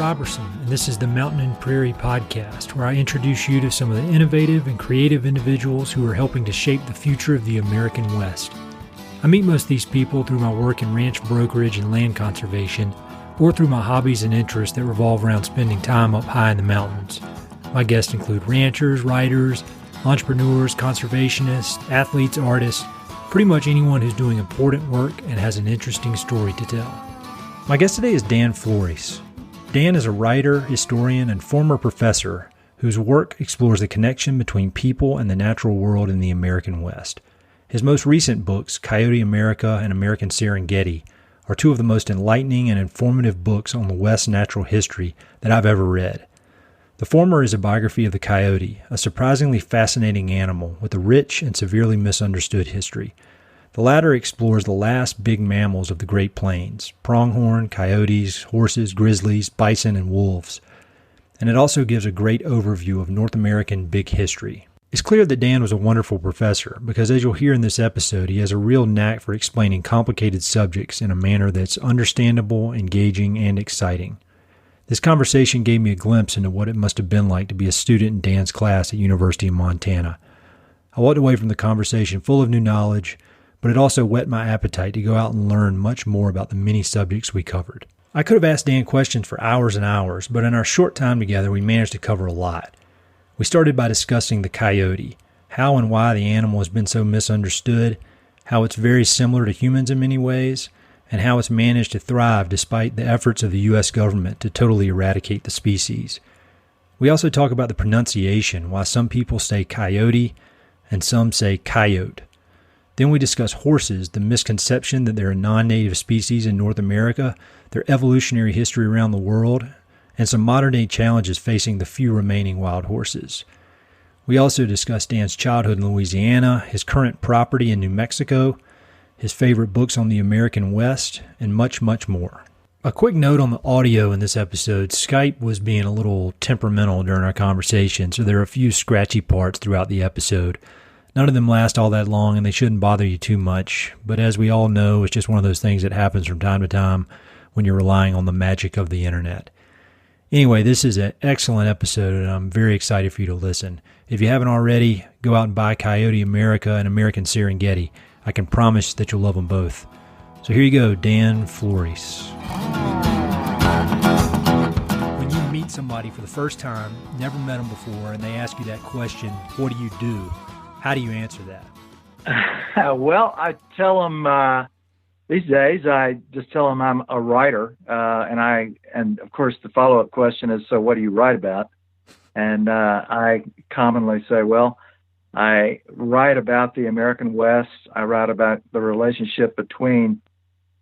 Robertson, and this is the Mountain and Prairie Podcast, where I introduce you to some of the innovative and creative individuals who are helping to shape the future of the American West. I meet most of these people through my work in ranch brokerage and land conservation, or through my hobbies and interests that revolve around spending time up high in the mountains. My guests include ranchers, writers, entrepreneurs, conservationists, athletes, artists, pretty much anyone who's doing important work and has an interesting story to tell. My guest today is Dan Flores. Dan is a writer, historian, and former professor whose work explores the connection between people and the natural world in the American West. His most recent books, Coyote America and American Serengeti, are two of the most enlightening and informative books on the West's natural history that I've ever read. The former is a biography of the coyote, a surprisingly fascinating animal with a rich and severely misunderstood history. The latter explores the last big mammals of the Great Plains: pronghorn, coyotes, horses, grizzlies, bison, and wolves. And it also gives a great overview of North American big history. It's clear that Dan was a wonderful professor because, as you'll hear in this episode, he has a real knack for explaining complicated subjects in a manner that's understandable, engaging, and exciting. This conversation gave me a glimpse into what it must have been like to be a student in Dan's class at University of Montana. I walked away from the conversation full of new knowledge, but it also whet my appetite to go out and learn much more about the many subjects we covered. I could have asked Dan questions for hours and hours, but in our short time together, we managed to cover a lot. We started by discussing the coyote, how and why the animal has been so misunderstood, how it's very similar to humans in many ways, and how it's managed to thrive despite the efforts of the U.S. government to totally eradicate the species. We also talk about the pronunciation, why some people say coyote and some say coyote. Then we discuss horses, the misconception that they're a non-native species in North America, their evolutionary history around the world, and some modern-day challenges facing the few remaining wild horses. We also discuss Dan's childhood in Louisiana, his current property in New Mexico, his favorite books on the American West, and much, much more. A quick note on the audio in this episode: Skype was being a little temperamental during our conversation, so there are a few scratchy parts throughout the episode. None of them last all that long, and they shouldn't bother you too much, but as we all know, it's just one of those things that happens from time to time when you're relying on the magic of the internet. Anyway, this is an excellent episode, and I'm very excited for you to listen. If you haven't already, go out and buy Coyote America and American Serengeti. I can promise that you'll love them both. So here you go, Dan Flores. When you meet somebody for the first time, never met them before, and they ask you that question, what do you do? How do you answer that? Well, I tell them these days. I just tell them I'm a writer, and of course the follow-up question is, so what do you write about? And I commonly say, well, I write about the American West. I write about the relationship between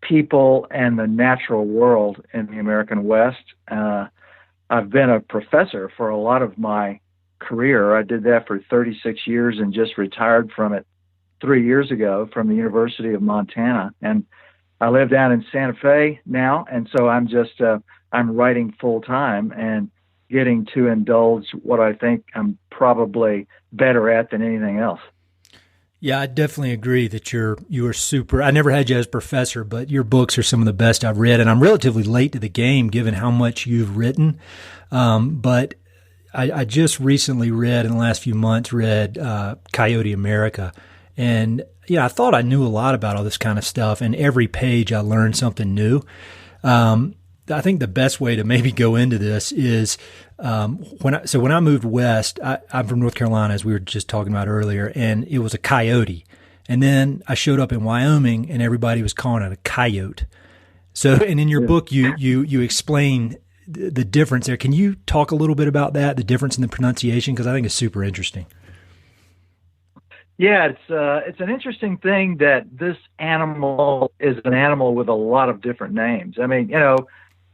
people and the natural world in the American West. I've been a professor for a lot of my career. I did that for 36 years and just retired from it 3 years ago from the University of Montana. And I live down in Santa Fe now, and so I'm just I'm writing full time and getting to indulge what I think I'm probably better at than anything else. Yeah, I definitely agree that you are super. I never had you as professor, but your books are some of the best I've read, and I'm relatively late to the game given how much you've written. But I just recently read, in the last few months, Coyote America. And, I thought I knew a lot about all this kind of stuff. And every page I learned something new. I think the best way to maybe go into this is when I moved west, I'm from North Carolina, as we were just talking about earlier, and it was a coyote. And then I showed up in Wyoming, and everybody was calling it a coyote. So, and in your book, you explain the difference there. Can you talk a little bit about that, the difference in the pronunciation? Because I think it's super interesting. Yeah, it's an interesting thing that this animal is an animal with a lot of different names. I mean,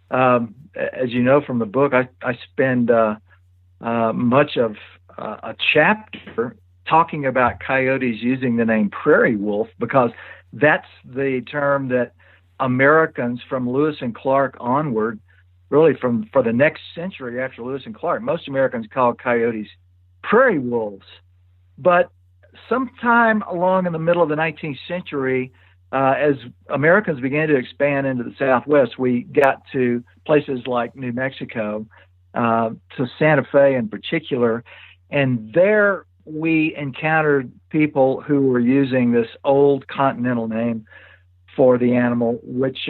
as you know from the book, I spend much of a chapter talking about coyotes using the name prairie wolf, because that's the term that Americans from Lewis and Clark onward, really for the next century after Lewis and Clark, most Americans called coyotes prairie wolves. But sometime along in the middle of the 19th century, as Americans began to expand into the Southwest, we got to places like New Mexico, to Santa Fe in particular, and there we encountered people who were using this old continental name for the animal, which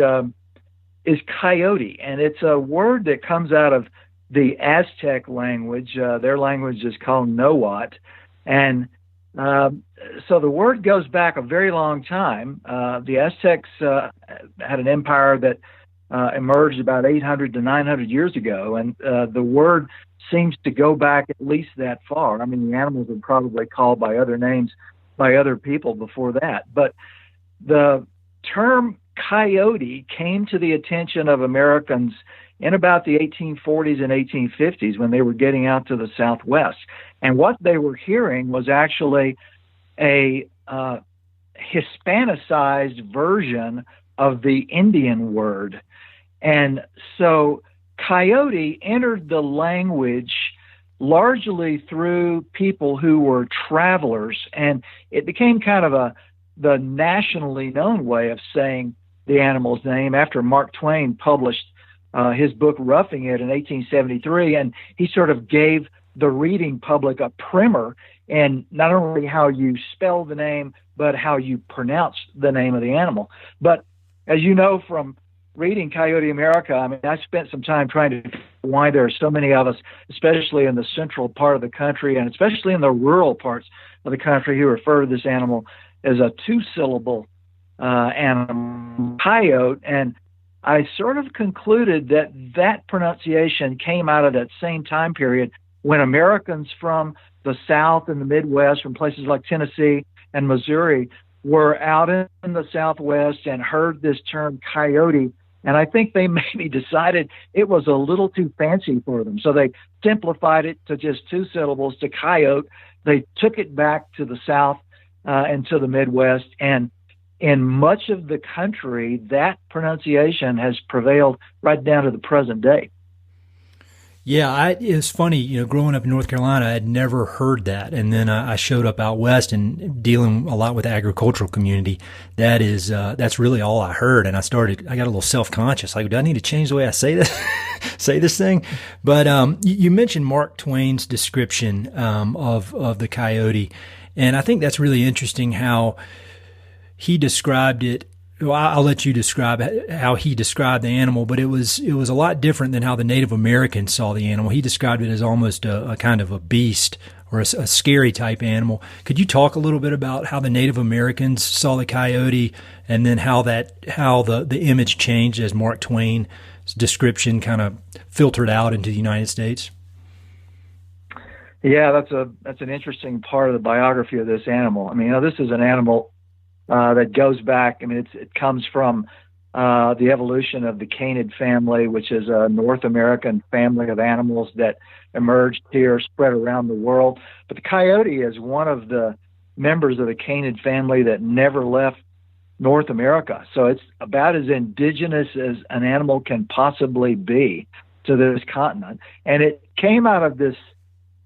is coyote, and it's a word that comes out of the Aztec language. Their language is called Nahuatl, and so the word goes back a very long time. The Aztecs had an empire that emerged about 800 to 900 years ago, and the word seems to go back at least that far. I mean, the animals were probably called by other names by other people before that, but the term coyote came to the attention of Americans in about the 1840s and 1850s when they were getting out to the Southwest. And what they were hearing was actually a Hispanicized version of the Indian word. And so coyote entered the language largely through people who were travelers, and it became kind of the nationally known way of saying the animal's name after Mark Twain published his book Roughing It in 1873, and he sort of gave the reading public a primer in not only how you spell the name, but how you pronounce the name of the animal. But as you know from reading Coyote America, I mean, I spent some time trying to figure out why there are so many of us, especially in the central part of the country and especially in the rural parts of the country, who refer to this animal as a two-syllable animal, coyote. And I sort of concluded that that pronunciation came out of that same time period when Americans from the South and the Midwest, from places like Tennessee and Missouri, were out in the Southwest and heard this term coyote. And I think they maybe decided it was a little too fancy for them. So they simplified it to just two syllables, to coyote. They took it back to the South and to the Midwest. And in much of the country, that pronunciation has prevailed right down to the present day. Yeah, it's funny, growing up in North Carolina, I had never heard that. And then I showed up out west and dealing a lot with the agricultural community. That's really all I heard. And I got a little self-conscious. Like, do I need to change the way I say this, say this thing? But, you mentioned Mark Twain's description, of the coyote. And I think that's really interesting how he described it. Well, I'll let you describe how he described the animal, but it was a lot different than how the Native Americans saw the animal. He described it as almost a kind of a beast or a scary type animal. Could you talk a little bit about how the Native Americans saw the coyote, and then how the image changed as Mark Twain's description kind of filtered out into the United States? Yeah, that's an interesting part of the biography of this animal. I mean, this is an animal that goes back. I mean, it comes from the evolution of the canid family, which is a North American family of animals that emerged here, spread around the world. But the coyote is one of the members of the canid family that never left North America. So it's about as indigenous as an animal can possibly be to this continent. And it came out of this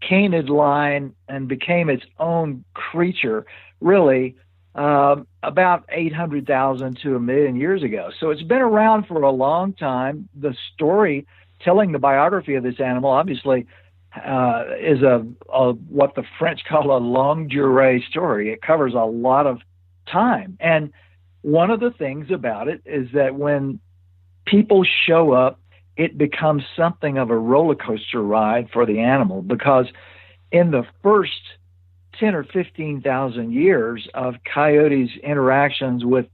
canid line and became its own creature, really, about 800,000 to 1 million years ago. So it's been around for a long time. The story telling the biography of this animal, obviously, is a what the French call a longue durée story. It covers a lot of time. And one of the things about it is that when people show up, it becomes something of a roller coaster ride for the animal, because in the first 10 or 15,000 years of coyotes' interactions with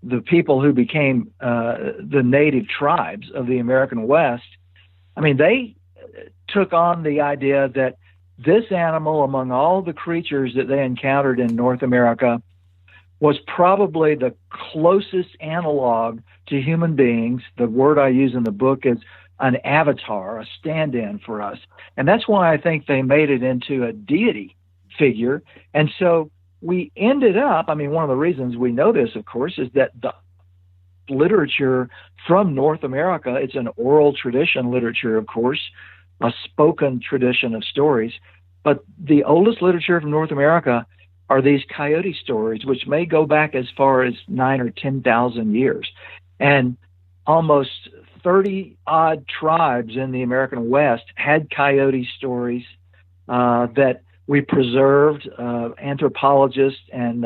the people who became the native tribes of the American West, I mean, they took on the idea that this animal, among all the creatures that they encountered in North America, was probably the closest analog to human beings. The word I use in the book is an avatar, a stand-in for us. And that's why I think they made it into a deity figure. And so we ended up, I mean, one of the reasons we know this, of course, is that the literature from North America, it's an oral tradition literature, of course, a spoken tradition of stories. But the oldest literature from North America are these coyote stories, which may go back as far as 9 or 10,000 years. And almost 30 odd tribes in the American West had coyote stories that we preserved. Anthropologists and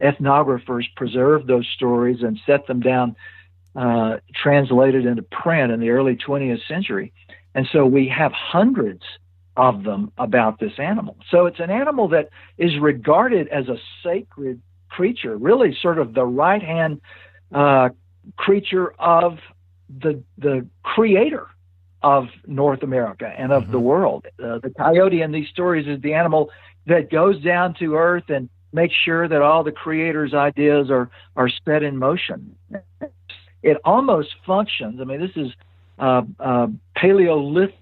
ethnographers preserved those stories and set them down, translated into print in the early 20th century. And so we have hundreds of them about this animal. So it's an animal that is regarded as a sacred creature, really sort of the right-hand creature of the creator of North America and of the world. The coyote in these stories is the animal that goes down to earth and makes sure that all the creator's ideas are set in motion. It almost functions. I mean, this is Paleolithic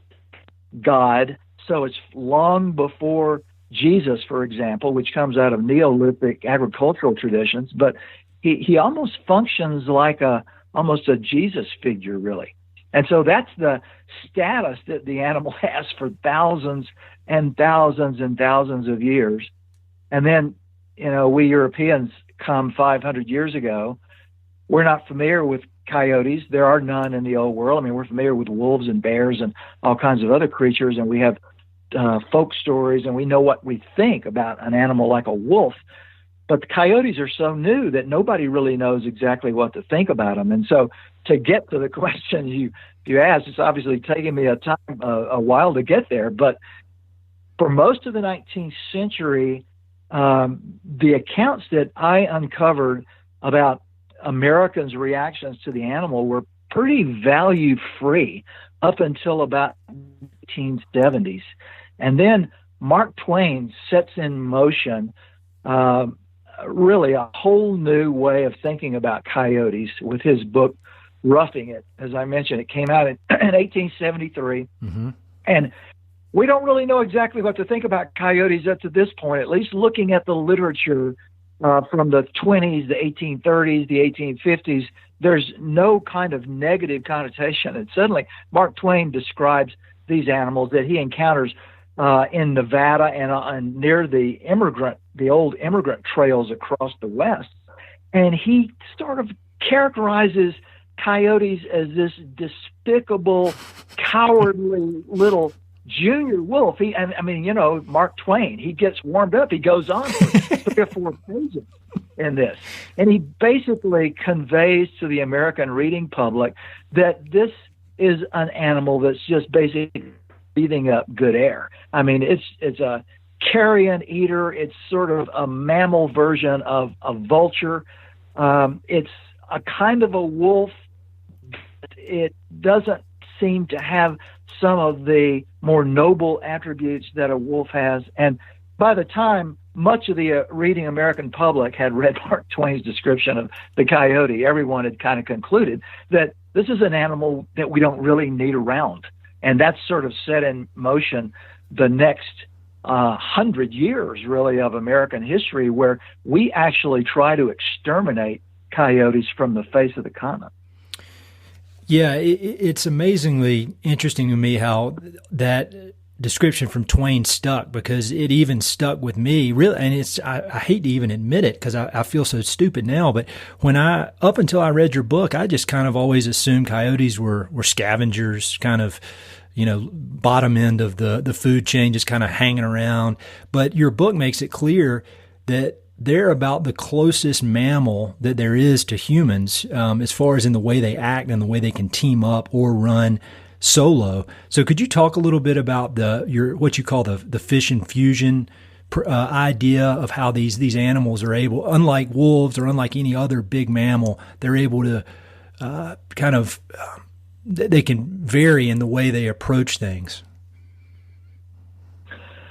God, so it's long before Jesus, for example, which comes out of Neolithic agricultural traditions. But he almost functions like almost a Jesus figure, really. And so that's the status that the animal has for thousands and thousands and thousands of years. And then, we Europeans come 500 years ago. We're not familiar with coyotes. There are none in the old world. I mean, we're familiar with wolves and bears and all kinds of other creatures, and we have folk stories, and we know what we think about an animal like a wolf. But the coyotes are so new that nobody really knows exactly what to think about them. And so to get to the question you asked, it's obviously taken me a while to get there. But for most of the 19th century, the accounts that I uncovered about Americans' reactions to the animal were pretty value-free up until about the 1870s. And then Mark Twain sets in motion really a whole new way of thinking about coyotes with his book, Roughing It. As I mentioned, it came out in 1873. And we don't really know exactly what to think about coyotes up to this point, at least looking at the literature from the 20s, the 1830s, the 1850s. There's no kind of negative connotation. And suddenly Mark Twain describes these animals that he encounters in Nevada and near the old immigrant trails across the West. And he sort of characterizes coyotes as this despicable, cowardly little junior wolf. Mark Twain, he gets warmed up. He goes on for 3 or 4 pages in this. And he basically conveys to the American reading public that this is an animal that's just basically breathing up good air. I mean, it's a carrion eater. It's sort of a mammal version of a vulture. It's a kind of a wolf. It doesn't seem to have some of the more noble attributes that a wolf has. And by the time much of the reading American public had read Mark Twain's description of the coyote, everyone had kind of concluded that this is an animal that we don't really need around. And that's sort of set in motion the next 100 years, really, of American history, where we actually try to exterminate coyotes from the face of the continent. Yeah, it's amazingly interesting to me how that description from Twain stuck, because it even stuck with me. Really, and I hate to even admit it because I feel so stupid now. But up until I read your book, I just kind of always assumed coyotes were scavengers, kind of, bottom end of the food chain, just kind of hanging around. But your book makes it clear that they're about the closest mammal that there is to humans, as far as in the way they act and the way they can team up or run solo. So could you talk a little bit about what you call the fission fusion idea of how these animals are able, unlike wolves or unlike any other big mammal, they're able to they can vary in the way they approach things?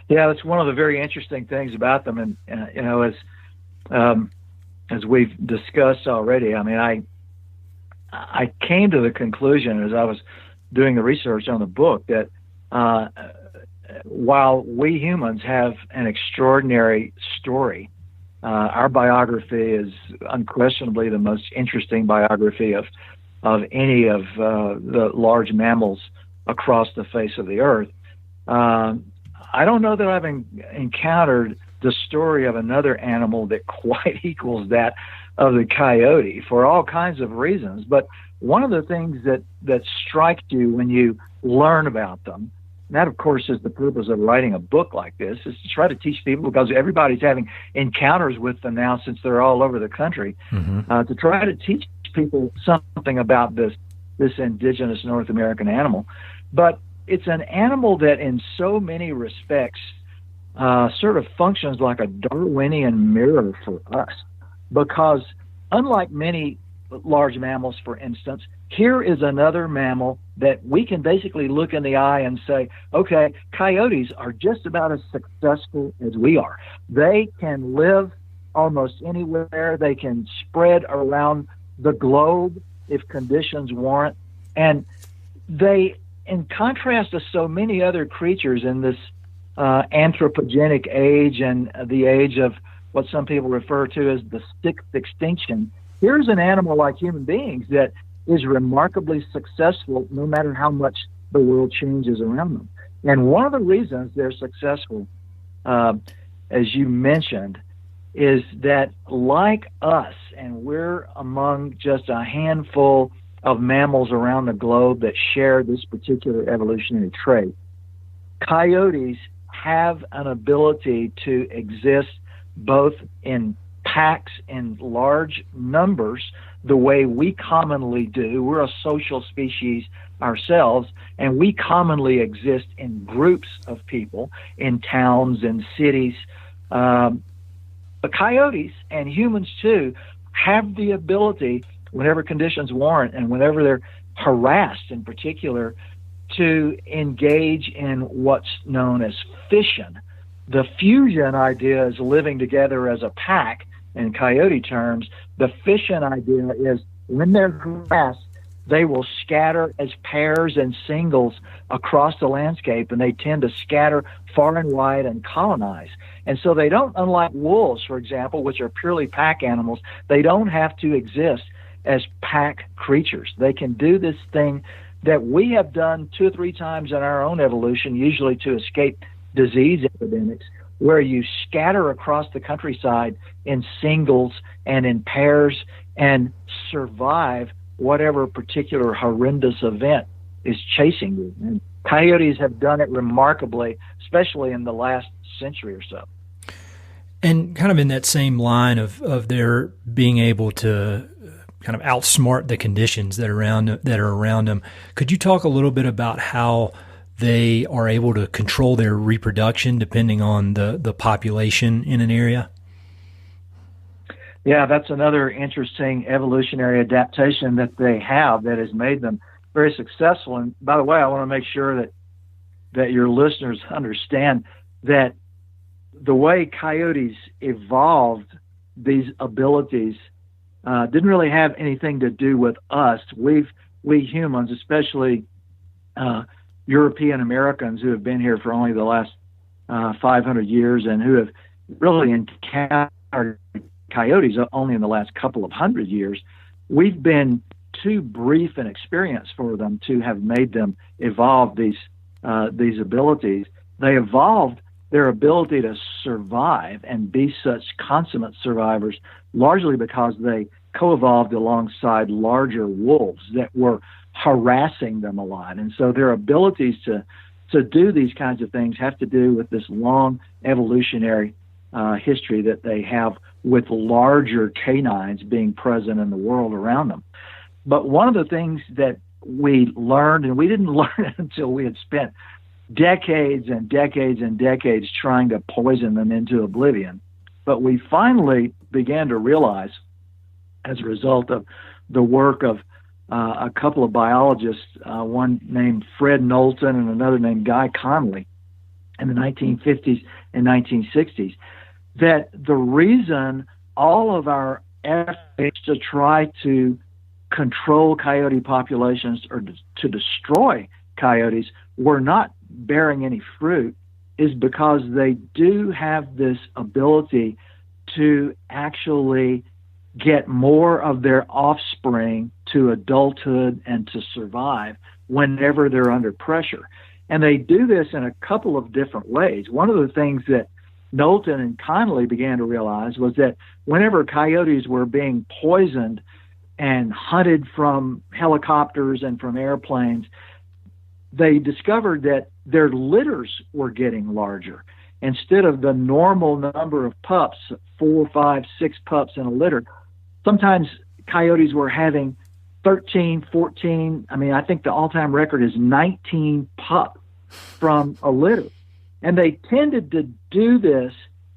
Yeah, that's one of the very interesting things about them. And as we've discussed already, I mean, I came to the conclusion as I was doing the research on the book that while we humans have an extraordinary story, our biography is unquestionably the most interesting biography of any of the large mammals across the face of the earth. I don't know that I've encountered the story of another animal that quite equals that of the coyote for all kinds of reasons. But one of the things that strikes you when you learn about them, and that, of course, is the purpose of writing a book like this, is to try to teach people, because everybody's having encounters with them now since they're all over the country, to try to teach people something about this indigenous North American animal. But it's an animal that in so many respects sort of functions like a Darwinian mirror for us, because unlike many large mammals, for instance, here is another mammal that we can basically look in the eye and say, okay, coyotes are just about as successful as we are. They can live almost anywhere. They can spread around the globe if conditions warrant. And they, in contrast to so many other creatures in this anthropogenic age and the age of what some people refer to as the sixth extinction, here's an animal like human beings that is remarkably successful no matter how much the world changes around them. And one of the reasons they're successful, as you mentioned, is that like us, and we're among just a handful of mammals around the globe that share this particular evolutionary trait, coyotes have an ability to exist both in packs in large numbers, the way we commonly do. We're a social species ourselves, and we commonly exist in groups of people in towns and cities. But coyotes, and humans too, have the ability, whenever conditions warrant and whenever they're harassed in particular, to engage in what's known as fission. The fusion idea is living together as a pack in coyote terms. The fission idea is when they're harassed, they will scatter as pairs and singles across the landscape, and they tend to scatter far and wide and colonize. And so they don't, unlike wolves, for example, which are purely pack animals, they don't have to exist as pack creatures. They can do this thing that we have done 2 or 3 times in our own evolution, usually to escape disease epidemics, where you scatter across the countryside in singles and in pairs and survive whatever particular horrendous event is chasing you. And coyotes have done it remarkably, especially in the last century or so. And kind of in that same line of their being able to kind of outsmart the conditions that are around them, could you talk a little bit about how they are able to control their reproduction depending on the population in an area? Yeah, that's another interesting evolutionary adaptation that they have that has made them very successful. And by the way, I want to make sure that your listeners understand that the way coyotes evolved these abilities didn't really have anything to do with us. We humans, especially European Americans who have been here for only the last 500 years and who have really encountered coyotes only in the last couple of 100 years, we've been too brief an experience for them to have made them evolve these abilities. They evolved their ability to survive and be such consummate survivors largely because they co-evolved alongside larger wolves that were harassing them a lot. And so their abilities to do these kinds of things have to do with this long evolutionary history that they have with larger canines being present in the world around them. But one of the things that we learned, and we didn't learn it until we had spent decades and decades and decades trying to poison them into oblivion, but we finally began to realize, as a result of the work of a couple of biologists, one named Fred Knowlton and another named Guy Connolly in the 1950s and 1960s, that the reason all of our efforts to try to control coyote populations or to destroy coyotes were not bearing any fruit is because they do have this ability to actually get more of their offspring to adulthood and to survive whenever they're under pressure. And they do this in a couple of different ways. One of the things that Knowlton and Connolly began to realize was that whenever coyotes were being poisoned and hunted from helicopters and from airplanes, they discovered that their litters were getting larger. Instead of the normal number of pups, 4, 5, 6 pups in a litter, sometimes coyotes were having 13, 14. I mean, I think the all-time record is 19 pups from a litter. And they tended to do this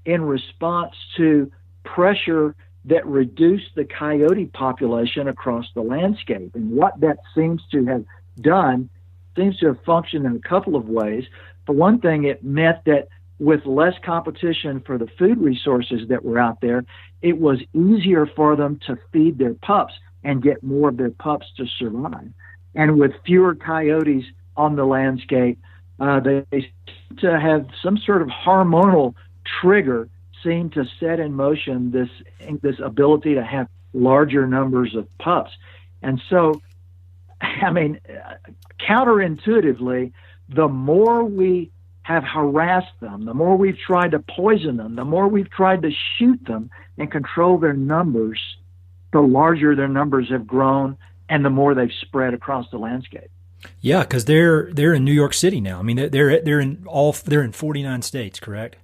in response to pressure that reduced the coyote population across the landscape. And what that seems to have done seems to have functioned in a couple of ways. For one thing, it meant that with less competition for the food resources that were out there, it was easier for them to feed their pups and get more of their pups to survive. And with fewer coyotes on the landscape, they seem to have some sort of hormonal trigger seem to set in motion this ability to have larger numbers of pups. And so, I mean, counterintuitively, the more we have harassed them, the more we've tried to poison them, the more we've tried to shoot them and control their numbers, the larger their numbers have grown and the more they've spread across the landscape. Yeah, because they're in New York City now. I mean, they're in 49 states, correct?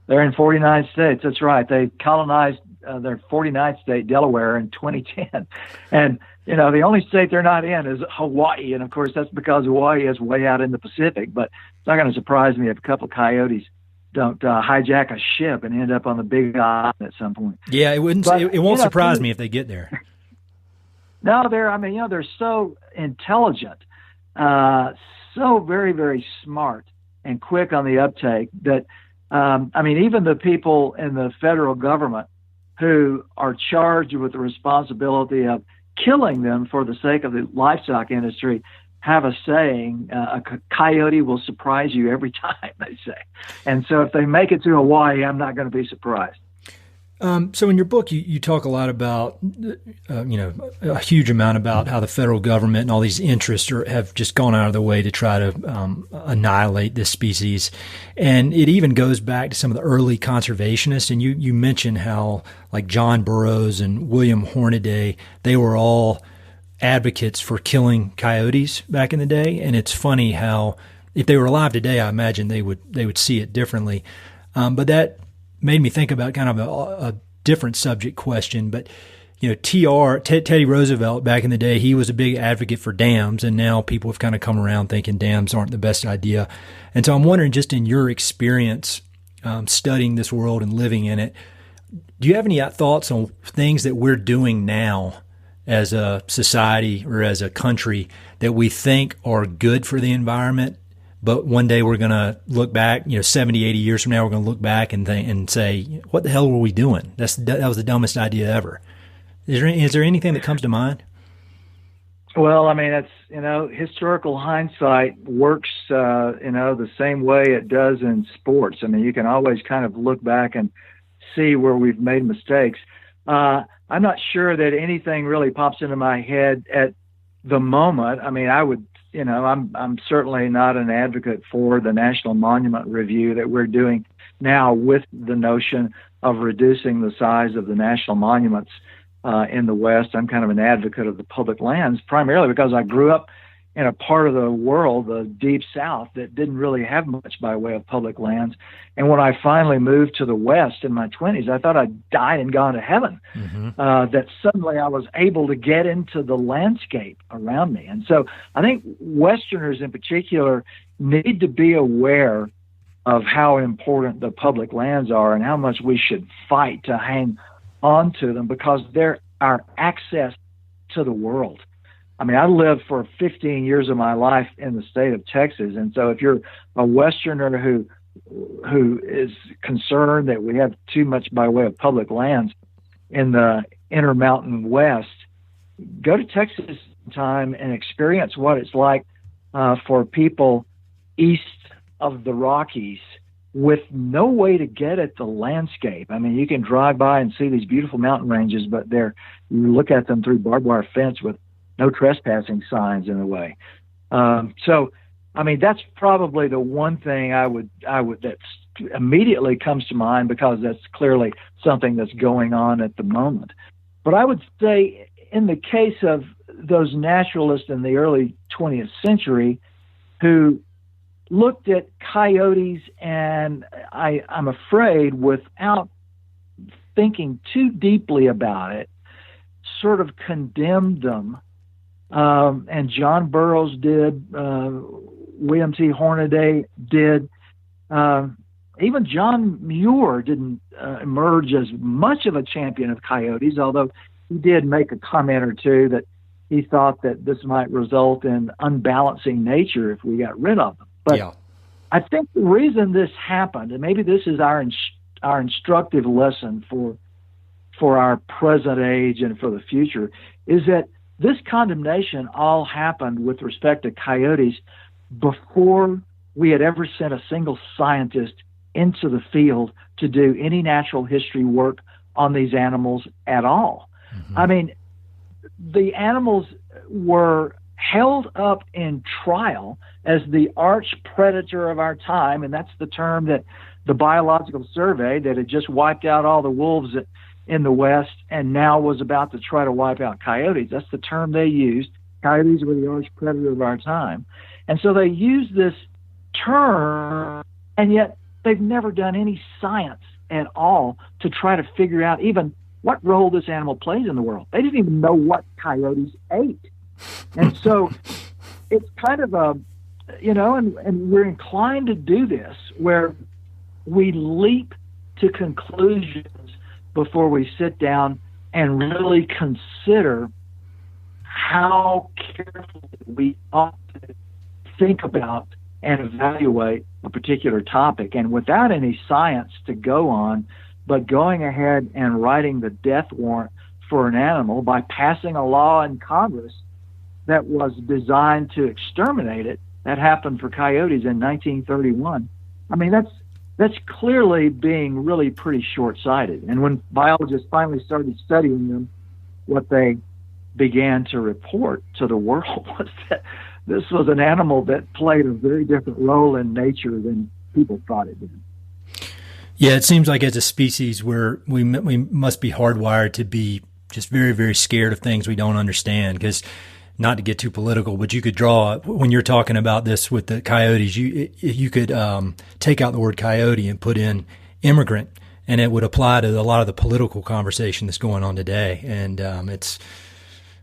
They're in 49 states. That's right. They colonized their 49th state, Delaware, in 2010. And, you know, the only state they're not in is Hawaii. And, of course, that's because Hawaii is way out in the Pacific. But it's not going to surprise me if a couple of coyotes don't hijack a ship and end up on the Big Island at some point. Yeah, it wouldn't. But, it won't surprise me if they get there. No, they're so intelligent, so very, very smart and quick on the uptake that, even the people in the federal government who are charged with the responsibility of killing them for the sake of the livestock industry have a saying, a coyote will surprise you every time, they say. And so if they make it to Hawaii, I'm not going to be surprised. So in your book, you talk a lot about, a huge amount about how the federal government and all these interests have just gone out of their way to try to annihilate this species. And it even goes back to some of the early conservationists. And you mentioned how, like John Burroughs and William Hornaday, they were all advocates for killing coyotes back in the day. And it's funny how, if they were alive today, I imagine they would see it differently. But that made me think about kind of a different subject question. But, Teddy Roosevelt back in the day, he was a big advocate for dams, and now people have kind of come around thinking dams aren't the best idea. And so I'm wondering, just in your experience studying this world and living in it, do you have any thoughts on things that we're doing now as a society or as a country that we think are good for the environment, but one day we're going to look back, 70, 80 years from now, we're going to look back and say, what the hell were we doing? That was the dumbest idea ever. Is there anything that comes to mind? Well, I mean, it's, historical hindsight works, the same way it does in sports. I mean, you can always kind of look back and see where we've made mistakes. I'm not sure that anything really pops into my head at the moment. I mean, I would, I'm certainly not an advocate for the National Monument Review that we're doing now with the notion of reducing the size of the national monuments in the West. I'm kind of an advocate of the public lands, primarily because I grew up in a part of the world, the Deep South, that didn't really have much by way of public lands. And when I finally moved to the West in my 20s, I thought I'd died and gone to heaven, that suddenly I was able to get into the landscape around me. And so I think Westerners in particular need to be aware of how important the public lands are and how much we should fight to hang on to them, because they're our access to the world. I mean, I lived for 15 years of my life in the state of Texas. And so if you're a Westerner who is concerned that we have too much by way of public lands in the Intermountain West, go to Texas sometime and experience what it's like for people east of the Rockies with no way to get at the landscape. I mean, you can drive by and see these beautiful mountain ranges, but you look at them through barbed wire fence with no trespassing signs in the way. So, I mean, that's probably the one thing I would that's immediately comes to mind because that's clearly something that's going on at the moment. But I would say in the case of those naturalists in the early 20th century who looked at coyotes and I'm afraid without thinking too deeply about it, sort of condemned them. And John Burroughs did, William T. Hornaday did. Even John Muir didn't emerge as much of a champion of coyotes, although he did make a comment or two that he thought that this might result in unbalancing nature if we got rid of them. But yeah. I think the reason this happened, and maybe this is our instructive lesson for our present age and for the future, is that this condemnation all happened with respect to coyotes before we had ever sent a single scientist into the field to do any natural history work on these animals at all. Mm-hmm. I mean, the animals were held up in trial as the arch predator of our time, and that's the term that the Biological Survey, that had just wiped out all the wolves in the West and now was about to try to wipe out coyotes. That's the term they used. Coyotes were the arch predator of our time. And so they used this term, and yet they've never done any science at all to try to figure out even what role this animal plays in the world. They didn't even know what coyotes ate. And so it's kind of and we're inclined to do this where we leap to conclusions before we sit down and really consider how carefully we ought to think about and evaluate a particular topic. And without any science to go on, but going ahead and writing the death warrant for an animal by passing a law in Congress that was designed to exterminate it, that happened for coyotes in 1931. I mean, that's clearly being really pretty short-sighted. And when biologists finally started studying them, what they began to report to the world was that this was an animal that played a very different role in nature than people thought it did. Yeah, it seems like as a species we must be hardwired to be just very, very scared of things we don't understand. Because, not to get too political, but you could draw, when you're talking about this with the coyotes, you could take out the word coyote and put in immigrant, and it would apply to a lot of the political conversation that's going on today. And it's,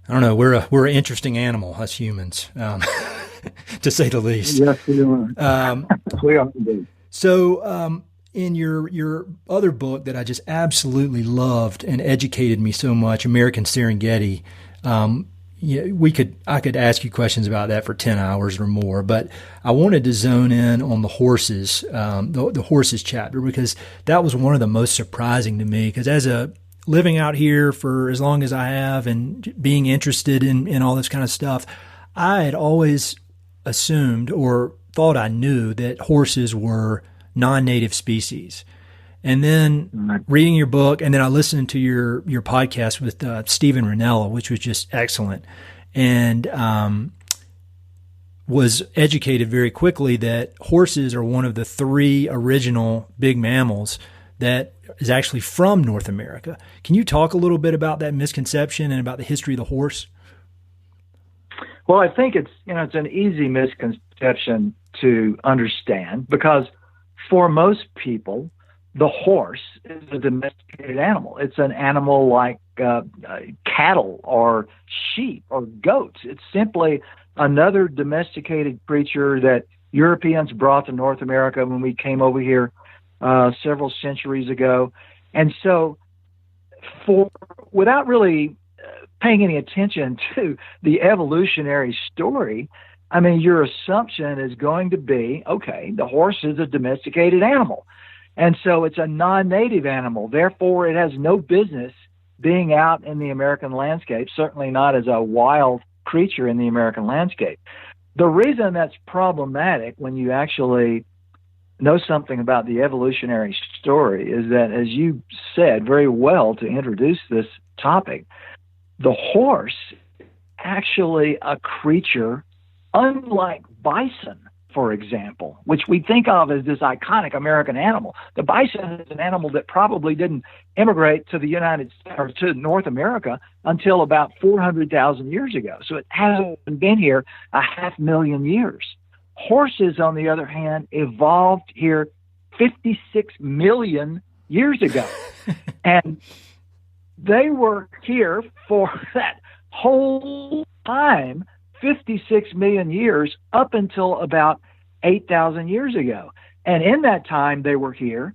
I don't know, we're an interesting animal, us humans, to say the least. Yes, we are. We are indeed. So, in your other book that I just absolutely loved and educated me so much, American Serengeti, I could ask you questions about that for 10 hours or more, but I wanted to zone in on the horses, the horses chapter, because that was one of the most surprising to me. Because living out here for as long as I have and being interested in all this kind of stuff, I had always assumed or thought I knew that horses were non-native species. And then reading your book, and then I listened to your podcast with Stephen Ranella, which was just excellent, and was educated very quickly that horses are one of the 3 original big mammals that is actually from North America. Can you talk a little bit about that misconception and about the history of the horse? Well, I think it's an easy misconception to understand because for most people, the horse is a domesticated animal. It's an animal like cattle or sheep or goats. It's simply another domesticated creature that Europeans brought to North America when we came over here several centuries ago. And so without really paying any attention to the evolutionary story, I mean, your assumption is going to be, okay, the horse is a domesticated animal. And so it's a non-native animal. Therefore, it has no business being out in the American landscape, certainly not as a wild creature in the American landscape. The reason that's problematic when you actually know something about the evolutionary story is that, as you said very well to introduce this topic, the horse actually a creature unlike bison, for example, which we think of as this iconic American animal. The bison is an animal that probably didn't immigrate to the United States or to North America until about 400,000 years ago. So it hasn't been here 500,000 years. Horses, on the other hand, evolved here 56 million years ago. And they were here for that whole time, 56 million years, up until about 8,000 years ago. And in that time they were here,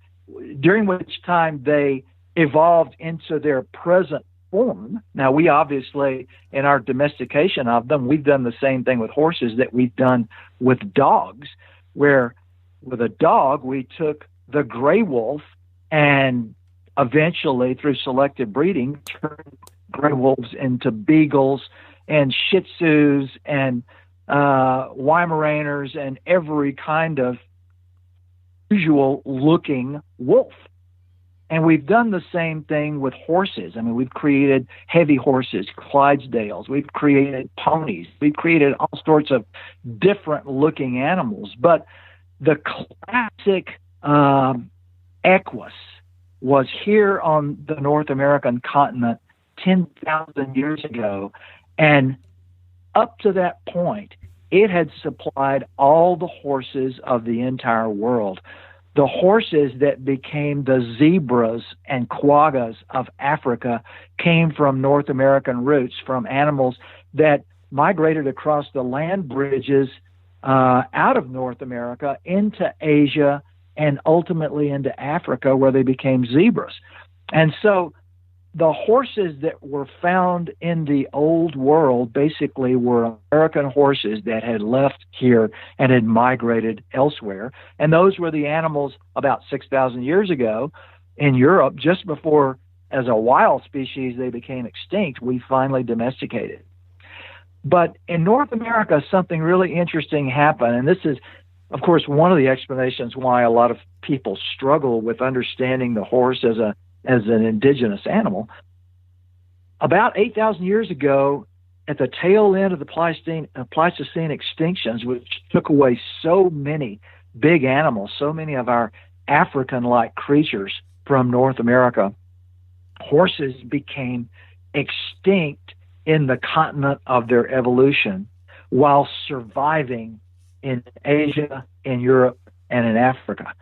during which time they evolved into their present form. Now, we obviously, in our domestication of them, we've done the same thing with horses that we've done with dogs, where with a dog, we took the gray wolf and eventually, through selective breeding, turned gray wolves into beagles and Shih Tzus and Weimaraners and every kind of usual-looking wolf. And we've done the same thing with horses. I mean, we've created heavy horses, Clydesdales. We've created ponies. We've created all sorts of different-looking animals. But the classic equus was here on the North American continent 10,000 years ago. And up to that point, it had supplied all the horses of the entire world. The horses that became the zebras and quaggas of Africa came from North American roots, from animals that migrated across the land bridges out of North America into Asia and ultimately into Africa, where they became zebras. And so the horses that were found in the old world basically were American horses that had left here and had migrated elsewhere. And those were the animals about 6,000 years ago in Europe, just before, as a wild species, they became extinct, we finally domesticated. But in North America, something really interesting happened. And this is, of course, one of the explanations why a lot of people struggle with understanding the horse as an indigenous animal. About 8,000 years ago, at the tail end of the Pleistocene extinctions, which took away so many big animals, so many of our African-like creatures from North America, horses became extinct in the continent of their evolution while surviving in Asia, in Europe, and in Africa.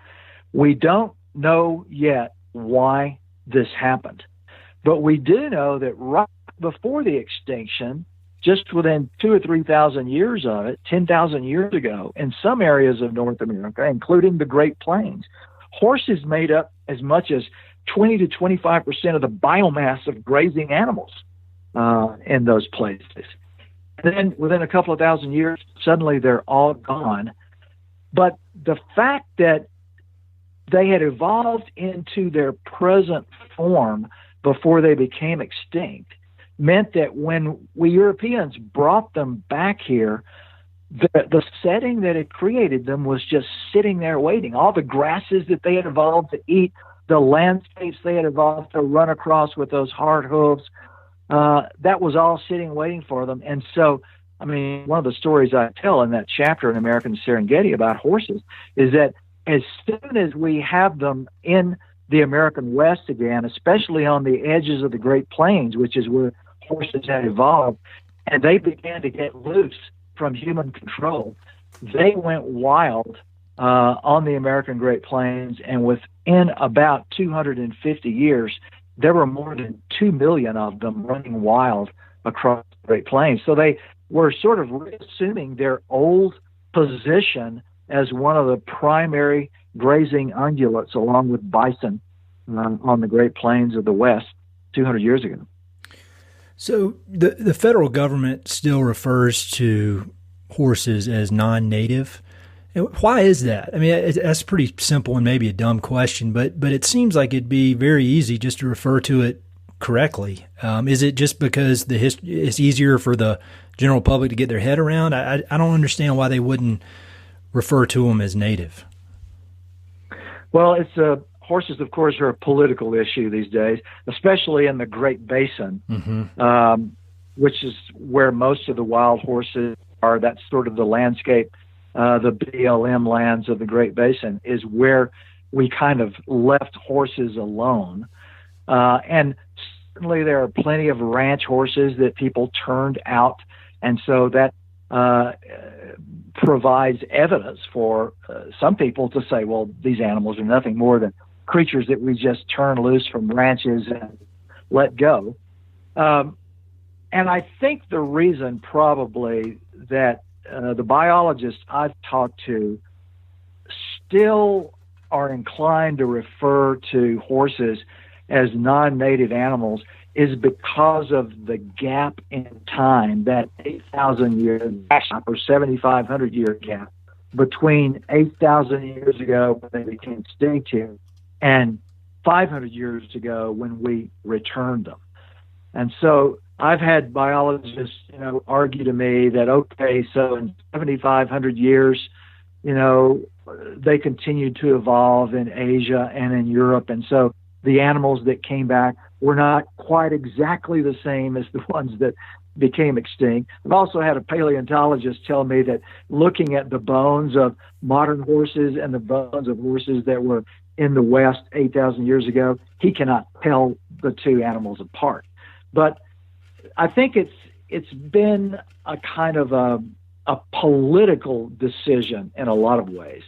We don't know yet why this happened, but we do know that right before the extinction, just within 2,000 or 3,000 years of it, 10,000 years ago, in some areas of North America, including the Great Plains, horses made up as much as 20 to 25% of the biomass of grazing animals in those places. And then within a couple of thousand years, suddenly they're all gone. But the fact that they had evolved into their present form before they became extinct meant that when we Europeans brought them back here, the setting that had created them was just sitting there waiting. All the grasses that they had evolved to eat, the landscapes they had evolved to run across with those hard hooves, that was all sitting waiting for them. And so, I mean, one of the stories I tell in that chapter in American Serengeti about horses is that as soon as we have them in the American West again, especially on the edges of the Great Plains, which is where horses had evolved, and they began to get loose from human control, they went wild on the American Great Plains, and within about 250 years, there were more than 2 million of them running wild across the Great Plains. So they were sort of reassuming their old position as one of the primary grazing ungulates, along with bison, on the Great Plains of the West 200 years ago. So the federal government still refers to horses as non-native. Why is that? I mean, that's pretty simple and maybe a dumb question, but it seems like it'd be very easy just to refer to it correctly. Is it just because it's easier for the general public to get their head around? I don't understand why they wouldn't refer to them as native. Well, horses, of course, are a political issue these days, especially in the Great Basin, which is where most of the wild horses are. That's sort of the landscape the BLM lands of the Great Basin, is where we kind of left horses alone. And certainly there are plenty of ranch horses that people turned out. And so that provides evidence for some people to say, well, these animals are nothing more than creatures that we just turn loose from ranches and let go. And I think the reason probably that the biologists I've talked to still are inclined to refer to horses as non-native animals is because of the gap in time, that 8,000 year gap or 7,500 year gap between 8,000 years ago when they became extinct here and 500 years ago when we returned them. And so I've had biologists, argue to me that, okay, so in 7,500 years, they continued to evolve in Asia and in Europe. And so the animals that came back were not quite exactly the same as the ones that became extinct. I've also had a paleontologist tell me that looking at the bones of modern horses and the bones of horses that were in the West 8,000 years ago, he cannot tell the two animals apart. But I think it's been a kind of a political decision in a lot of ways,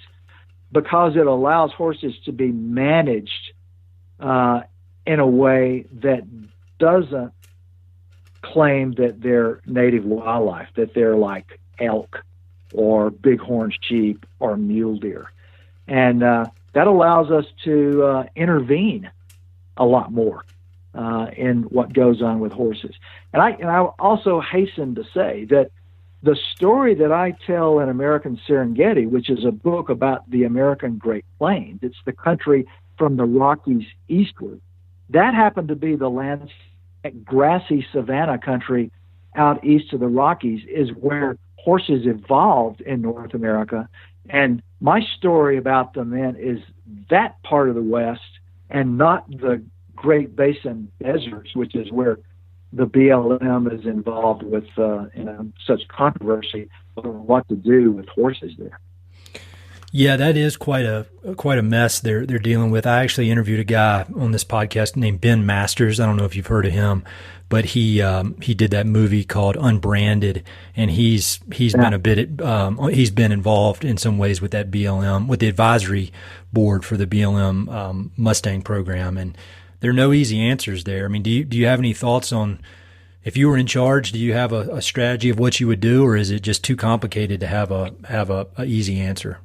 because it allows horses to be managed in a way that doesn't claim that they're native wildlife, that they're like elk or bighorn sheep or mule deer. And that allows us to intervene a lot more in what goes on with horses. And I also hasten to say that the story that I tell in American Serengeti, which is a book about the American Great Plains, it's the country from the Rockies eastward, that happened to be the landscape, grassy savanna country out east of the Rockies is where horses evolved in North America. And my story about them then is that part of the West and not the Great Basin deserts, which is where the BLM is involved with such controversy over what to do with horses there. Yeah, that is quite a mess they're dealing with. I actually interviewed a guy on this podcast named Ben Masters. I don't know if you've heard of him, but he did that movie called Unbranded, and he's been involved in some ways with that BLM, with the advisory board for the BLM Mustang program, and there are no easy answers there. I mean, do you have any thoughts on, if you were in charge, do you have a strategy of what you would do, or is it just too complicated to have a easy answer?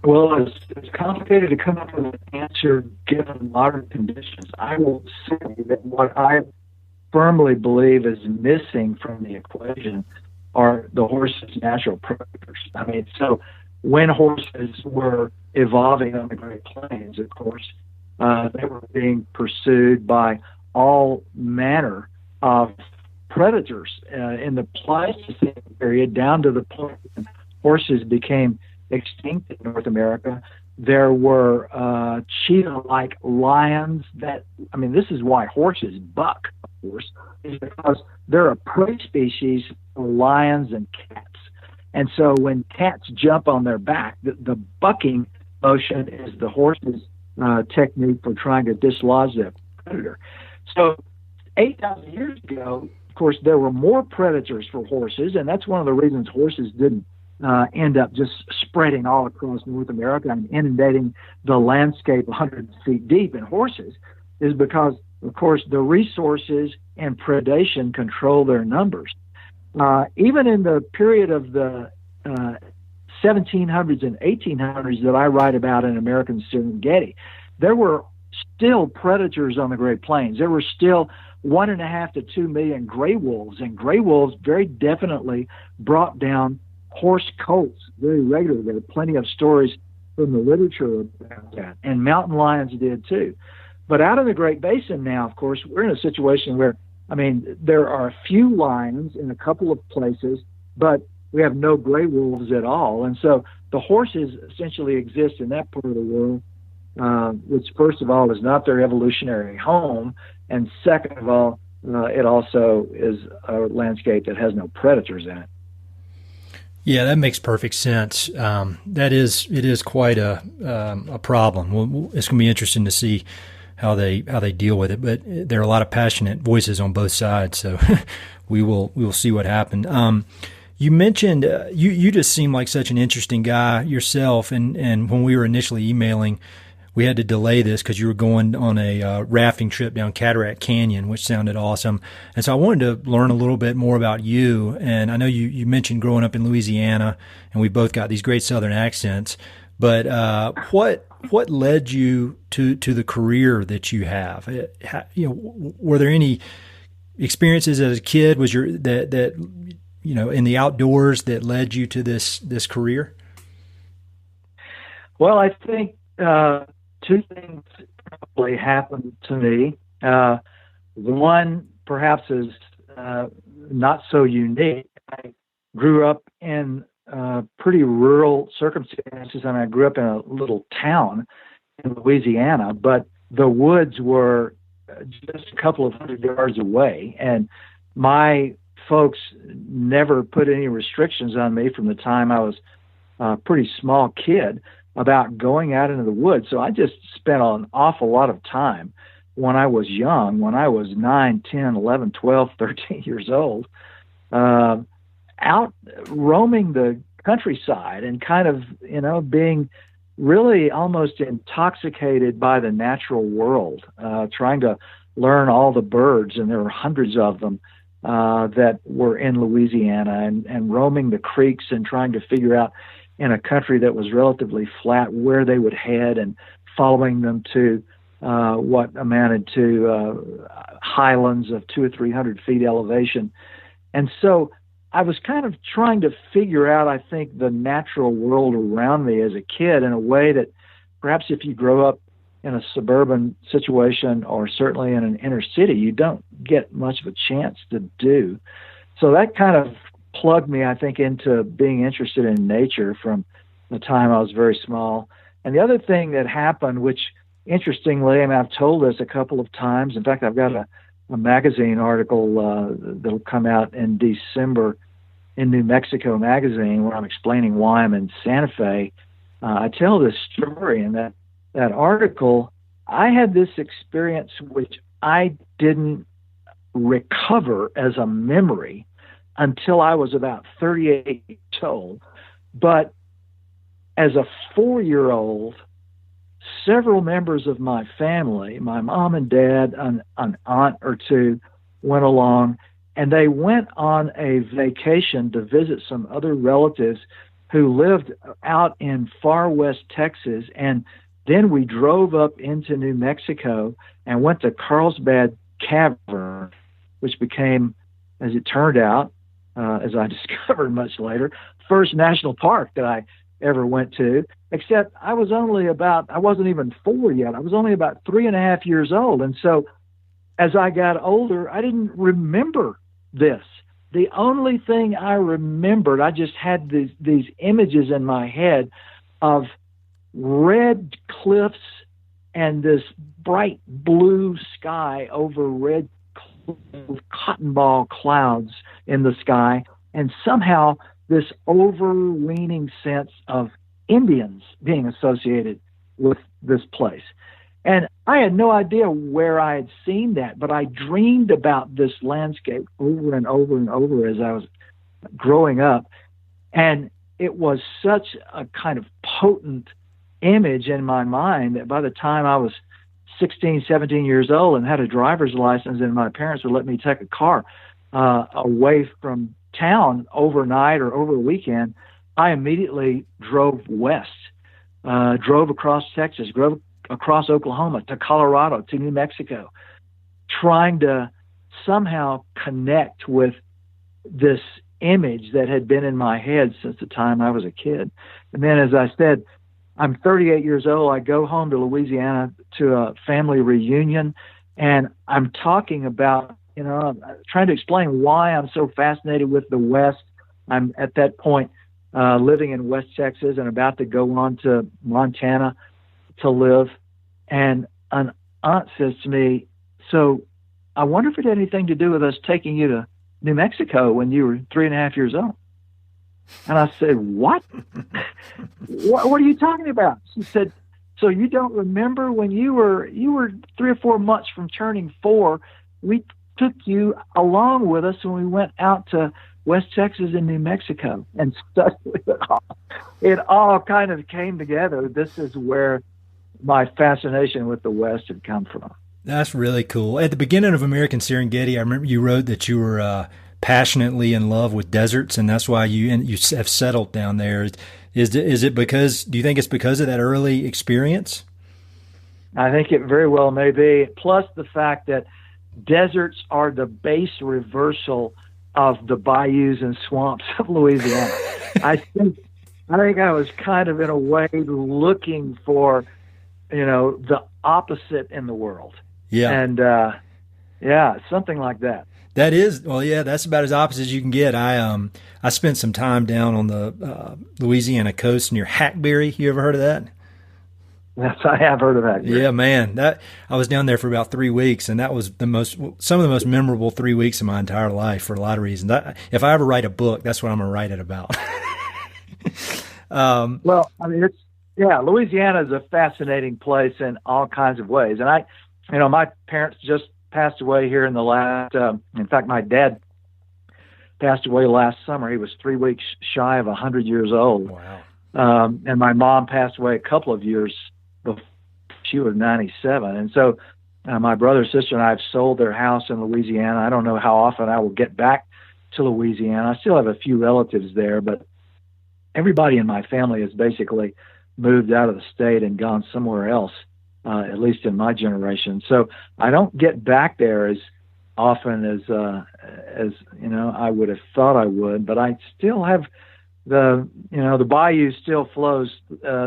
Well, it's complicated to come up with an answer given modern conditions. I will say that what I firmly believe is missing from the equation are the horse's natural predators. I mean, so when horses were evolving on the Great Plains, of course, they were being pursued by all manner of predators in the Pleistocene period, down to the point when horses became extinct in North America. There were cheetah-like lions this is why horses buck, of course, is because they're a prey species for lions and cats. And so when cats jump on their back, the bucking motion is the horse's technique for trying to dislodge their predator. So 8,000 years ago, of course, there were more predators for horses, and that's one of the reasons horses didn't end up just spreading all across North America and inundating the landscape 100 feet deep in horses, is because, of course, the resources and predation control their numbers. Even in the period of the 1700s and 1800s that I write about in American Serengeti, there were still predators on the Great Plains. There were still 1.5 to 2 million gray wolves, and gray wolves very definitely brought down horse colts very regularly. There are plenty of stories from the literature about that, and mountain lions did too. But out of the Great Basin now, of course, we're in a situation where, there are a few lions in a couple of places, but we have no gray wolves at all. And so the horses essentially exist in that part of the world, which first of all is not their evolutionary home, and second of all, it also is a landscape that has no predators in it. Yeah, that makes perfect sense. It is quite a problem. It's going to be interesting to see how they deal with it. But there are a lot of passionate voices on both sides, so we will see what happened. You mentioned you just seem like such an interesting guy yourself, and when we were initially emailing, we had to delay this because you were going on a rafting trip down Cataract Canyon, which sounded awesome. And so I wanted to learn a little bit more about you. And I know you mentioned growing up in Louisiana, and we both got these great Southern accents. But what led you to the career that you have? Were there any experiences as a kid? Was that in the outdoors that led you to this career? Well, I think two things probably happened to me. One perhaps is not so unique. I grew up in pretty rural circumstances, and I grew up in a little town in Louisiana, but the woods were just a couple of hundred yards away, and my folks never put any restrictions on me from the time I was a pretty small kid about going out into the woods. So I just spent an awful lot of time when I was young, when I was 9, 10, 11, 12, 13 years old, out roaming the countryside and kind of, being really almost intoxicated by the natural world, trying to learn all the birds, and there were hundreds of them that were in Louisiana, and roaming the creeks and trying to figure out in a country that was relatively flat where they would head, and following them to what amounted to highlands of 200 or 300 feet elevation. And so I was kind of trying to figure out, I think, the natural world around me as a kid in a way that perhaps if you grow up in a suburban situation, or certainly in an inner city, you don't get much of a chance to do. So that kind of plugged me, I think, into being interested in nature from the time I was very small. And the other thing that happened, which interestingly, I've told this a couple of times. In fact, I've got a magazine article that'll come out in December in New Mexico Magazine, where I'm explaining why I'm in Santa Fe. I tell this story in that article. I had this experience which I didn't recover as a memory until I was about 38 years old. But as a 4-year-old, several members of my family, my mom and dad, an aunt or two, went along, and they went on a vacation to visit some other relatives who lived out in far west Texas. And then we drove up into New Mexico and went to Carlsbad Cavern, which became, as it turned out, as I discovered much later, first national park that I ever went to, except I wasn't even 4 yet. I was only about 3.5 years old. And so as I got older, I didn't remember this. The only thing I remembered, I just had these images in my head of red cliffs and this bright blue sky over red cotton ball clouds in the sky, and somehow this overweening sense of Indians being associated with this place. And I had no idea where I had seen that, but I dreamed about this landscape over and over and over as I was growing up. And it was such a kind of potent image in my mind that by the time I was 16, 17 years old and had a driver's license, and my parents would let me take a car away from town overnight or over a weekend, I immediately drove west, drove across Texas, drove across Oklahoma to Colorado to New Mexico, trying to somehow connect with this image that had been in my head since the time I was a kid. And then, as I said, I'm 38 years old. I go home to Louisiana to a family reunion, and I'm talking about, I'm trying to explain why I'm so fascinated with the West. I'm at that point living in West Texas and about to go on to Montana to live. And an aunt says to me, "So I wonder if it had anything to do with us taking you to New Mexico when you were 3.5 years old." And I said, what? What are you talking about? She said, so you don't remember when you were 3 or 4 months from turning 4, we took you along with us when we went out to West Texas and New Mexico. And suddenly it all kind of came together. This is where my fascination with the West had come from. That's really cool. At the beginning of American Serengeti, I remember you wrote that you were passionately in love with deserts, and that's why you have settled down there. Is it because? Do you think it's because of that early experience? I think it very well may be. Plus the fact that deserts are the base reversal of the bayous and swamps of Louisiana. I think I was kind of in a way looking for, the opposite in the world. Yeah. And something like that. That is, well, yeah, that's about as opposite as you can get. I spent some time down on the Louisiana coast near Hackberry. You ever heard of that? Yes, I have heard of Hackberry. Yeah, man. I was down there for about 3 weeks, and that was some of the most memorable 3 weeks of my entire life for a lot of reasons. If I ever write a book, that's what I'm going to write it about. Well, I mean, Louisiana is a fascinating place in all kinds of ways. And my parents just passed away here in the last, in fact, my dad passed away last summer. He was 3 weeks shy of 100 years old. Wow. And my mom passed away a couple of years before. She was 97. And so my brother, sister, and I have sold their house in Louisiana. I don't know how often I will get back to Louisiana. I still have a few relatives there, but everybody in my family has basically moved out of the state and gone somewhere else, at least in my generation. So I don't get back there as often as I would have thought I would, but I still have the bayou still flows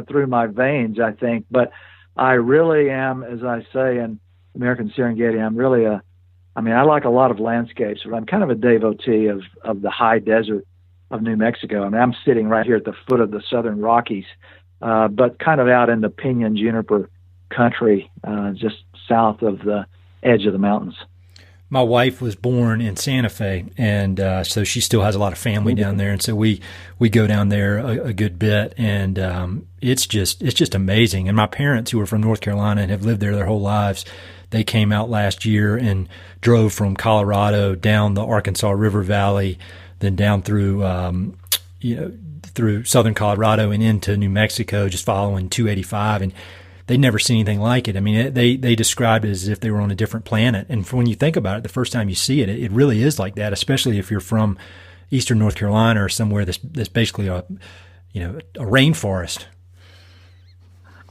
through my veins, I think. But I really am, as I say in American Serengeti, I'm really I like a lot of landscapes, but I'm kind of a devotee of the high desert of New Mexico. I mean, I'm sitting right here at the foot of the Southern Rockies, but kind of out in the pinyon juniper country, just south of the edge of the mountains. My wife was born in Santa Fe, and so she still has a lot of family down there, and so we go down there a good bit, and it's just amazing. And my parents, who are from North Carolina and have lived there their whole lives, they came out last year and drove from Colorado down the Arkansas River Valley, then down through through southern Colorado and into New Mexico, just following 285, and they'd never seen anything like it. I mean, they described it as if they were on a different planet. And when you think about it, the first time you see it, it really is like that, especially if you're from eastern North Carolina or somewhere that's basically a rainforest.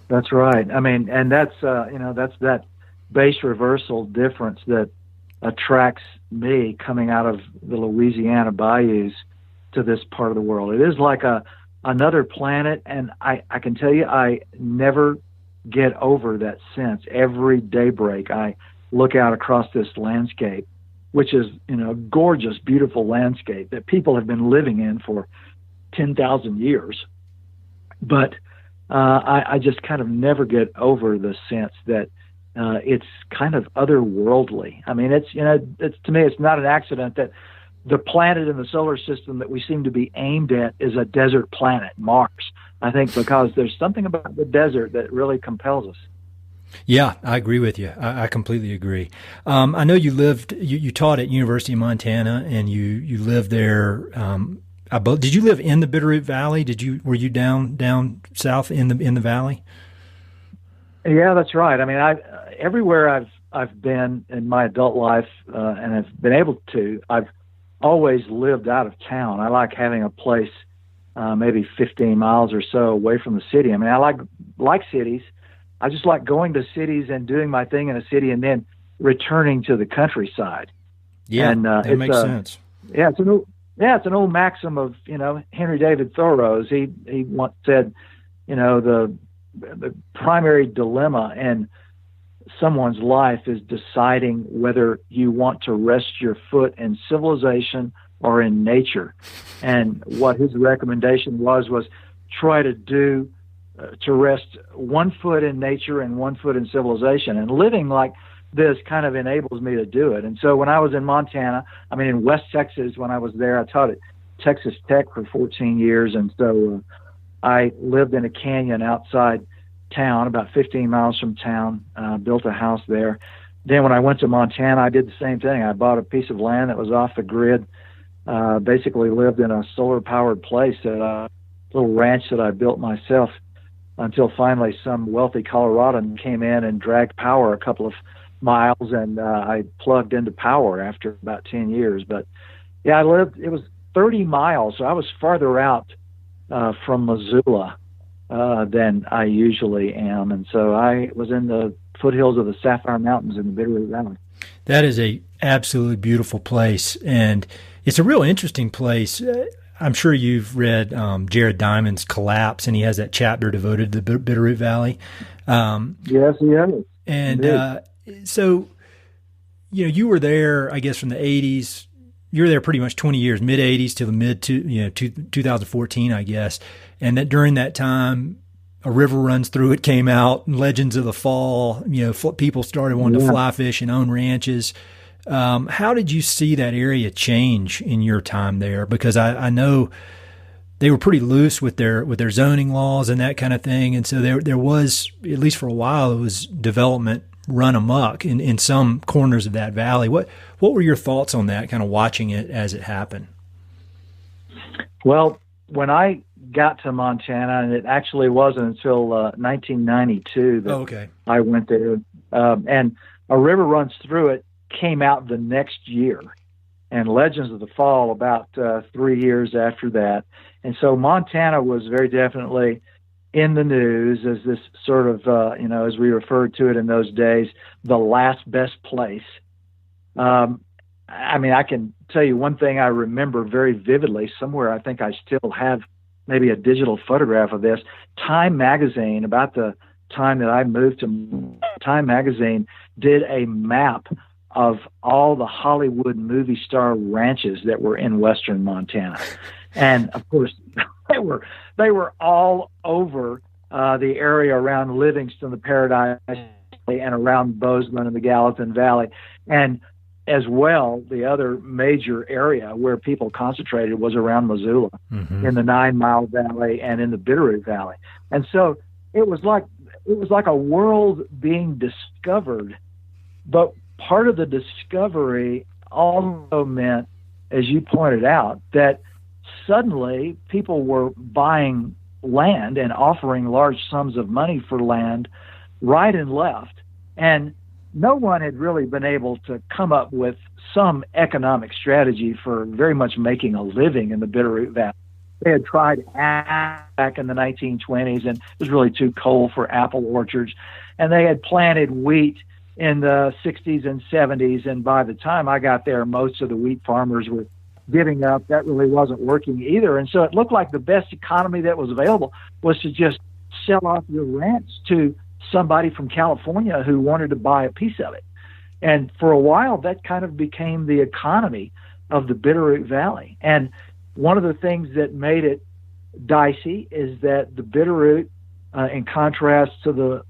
That's right. I mean, and that's that base reversal difference that attracts me coming out of the Louisiana bayous to this part of the world. It is like another planet, and I can tell you, I never get over that sense. Every daybreak, I look out across this landscape, which is, gorgeous, beautiful landscape that people have been living in for 10,000 years. But I just kind of never get over the sense that it's kind of otherworldly. I mean, it's to me, it's not an accident that the planet in the solar system that we seem to be aimed at is a desert planet, Mars. I think because there's something about the desert that really compels us. Yeah, I agree with you. I completely agree. I know you taught at University of Montana, and you lived there. Did you live in the Bitterroot Valley? Were you down south in the valley? Yeah, that's right. I mean, everywhere I've been in my adult life, and I've been able to, I've always lived out of town. I like having a place maybe 15 miles or so away from the city. I mean, I like cities. I just like going to cities and doing my thing in a city and then returning to the countryside. Yeah, and, that makes sense. Yeah, it's an old maxim of Henry David Thoreau's. He once said, the primary dilemma in someone's life is deciding whether you want to rest your foot in civilization or in nature. And what his recommendation was try to rest one foot in nature and one foot in civilization. And living like this kind of enables me to do it. And so when I was in Montana, in West Texas, when I was there, I taught at Texas Tech for 14 years, and so I lived in a canyon outside town, about 15 miles from town, built a house there. Then when I went to Montana, I did the same thing. I bought a piece of land that was off the grid, basically lived in a solar-powered place, a little ranch that I built myself, until finally some wealthy Coloradan came in and dragged power a couple of miles, and I plugged into power after about 10 years. But yeah, it was 30 miles, so I was farther out from Missoula than I usually am. And so I was in the foothills of the Sapphire Mountains in the Bitterroot Valley. That is a absolutely beautiful place, and it's a real interesting place. I'm sure you've read Jared Diamond's Collapse, and he has that chapter devoted to the Bitterroot Valley. Yes, he has. And so, you were there, I guess, from the 80s. You were there pretty much 20 years, mid-'80s to the 2014, I guess. And that during that time, A River Runs Through It came out, and Legends of the Fall. People started wanting to fly fish and own ranches. How did you see that area change in your time there? Because I know they were pretty loose with their zoning laws and that kind of thing, and so there was, at least for a while, it was development run amok in some corners of that valley. What were your thoughts on that, kind of watching it as it happened? Well, when I got to Montana, and it actually wasn't until 1992 that I went there, and A River Runs Through It came out the next year, and Legends of the Fall about 3 years after that. And so Montana was very definitely in the news as this sort of, as we referred to it in those days, the last best place. I can tell you one thing I remember very vividly. Somewhere I think I still have maybe a digital photograph of this. Time Magazine, about the time that I moved to Time Magazine, did a map of all the Hollywood movie star ranches that were in western Montana. And of course, they were all over the area around Livingston, the Paradise, and around Bozeman and the Gallatin Valley. And as well, the other major area where people concentrated was around Missoula, in the 9 Mile Valley and in the Bitterroot Valley. And so it was like a world being discovered. But part of the discovery also meant, as you pointed out, that suddenly people were buying land and offering large sums of money for land right and left. And no one had really been able to come up with some economic strategy for very much making a living in the Bitterroot Valley. They had tried back in the 1920s, and it was really too cold for apple orchards. And they had planted wheat in the 60s and 70s, and by the time I got there, most of the wheat farmers were giving up. That really wasn't working either. And so it looked like the best economy that was available was to just sell off your ranch to somebody from California who wanted to buy a piece of it. And for a while, that kind of became the economy of the Bitterroot Valley. And one of the things that made it dicey is that the Bitterroot, in contrast to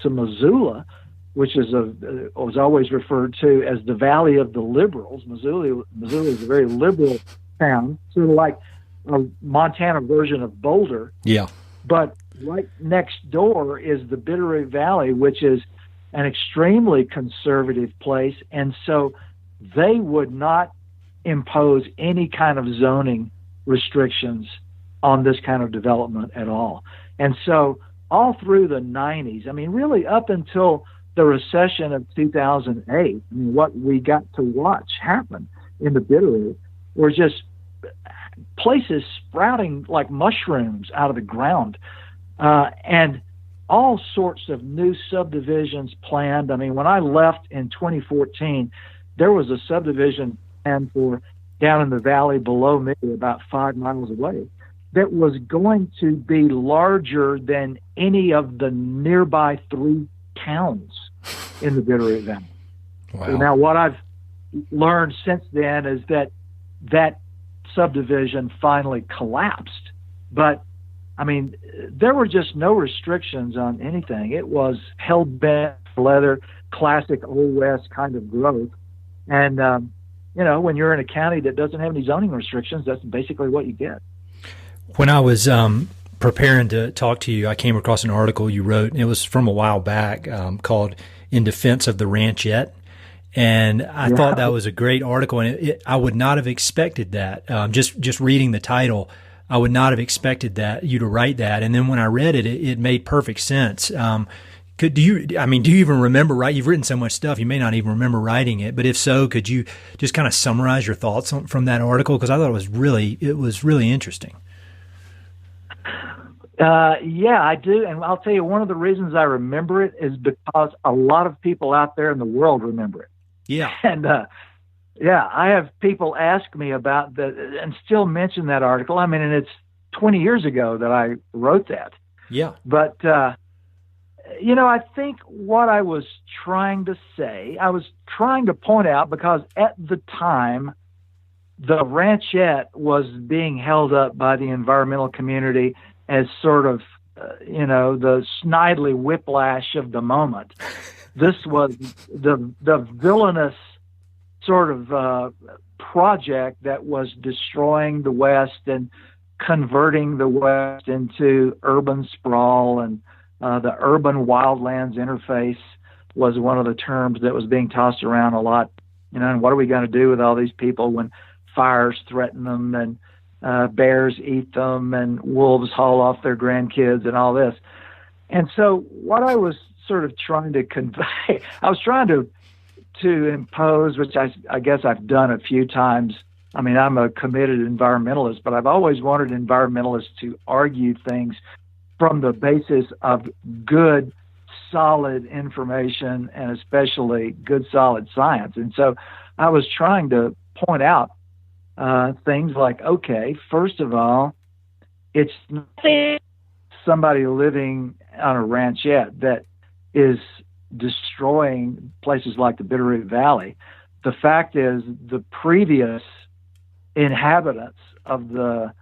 Missoula, which was always referred to as the Valley of the Liberals. Missoula is a very liberal town, sort of like a Montana version of Boulder. Yeah. But right next door is the Bitterroot Valley, which is an extremely conservative place, and so they would not impose any kind of zoning restrictions on this kind of development at all. And so all through the 90s, really up until the recession of 2008, what we got to watch happen in the Bitterroot were just places sprouting like mushrooms out of the ground, and all sorts of new subdivisions planned. When I left in 2014, there was a subdivision planned for down in the valley below me, about 5 miles away, that was going to be larger than any of the nearby 3 towns in the Bitterroot Valley. Wow. So now what I've learned since then is that subdivision finally collapsed. But there were just no restrictions on anything. It was hell-bent leather, classic Old West kind of growth. And when you're in a county that doesn't have any zoning restrictions, that's basically what you get. When I was preparing to talk to you, I came across an article you wrote, and it was from a while back, called "In Defense of the Ranchette." And I thought that was a great article, and I would not have expected that. Just reading the title, I would not have expected you to write that. And then when I read it, it made perfect sense. Do you even remember, right? You've written so much stuff, you may not even remember writing it, but if so, could you just kind of summarize your thoughts from that article? Because I thought it was really interesting. Yeah, I do. And I'll tell you, one of the reasons I remember it is because a lot of people out there in the world remember it. Yeah. And, I have people ask me about and still mention that article. I mean, and it's 20 years ago that I wrote that. Yeah. But, I think what I was trying to say, I was trying to point out, because at the time, the ranchette was being held up by the environmental community as sort of, the snidely whiplash of the moment. This was the villainous sort of project that was destroying the West and converting the West into urban sprawl, and the urban wildlands interface was one of the terms that was being tossed around a lot. And what are we going to do with all these people when fires threaten them and bears eat them and wolves haul off their grandkids and all this? And so what I was sort of trying to convey, I was trying to impose, which I guess I've done a few times. I mean, I'm a committed environmentalist, but I've always wanted environmentalists to argue things from the basis of good, solid information, and especially good, solid science. And so I was trying to point out things like, okay, first of all, it's not somebody living on a ranchette that is destroying places like the Bitterroot Valley. The fact is, the previous inhabitants of the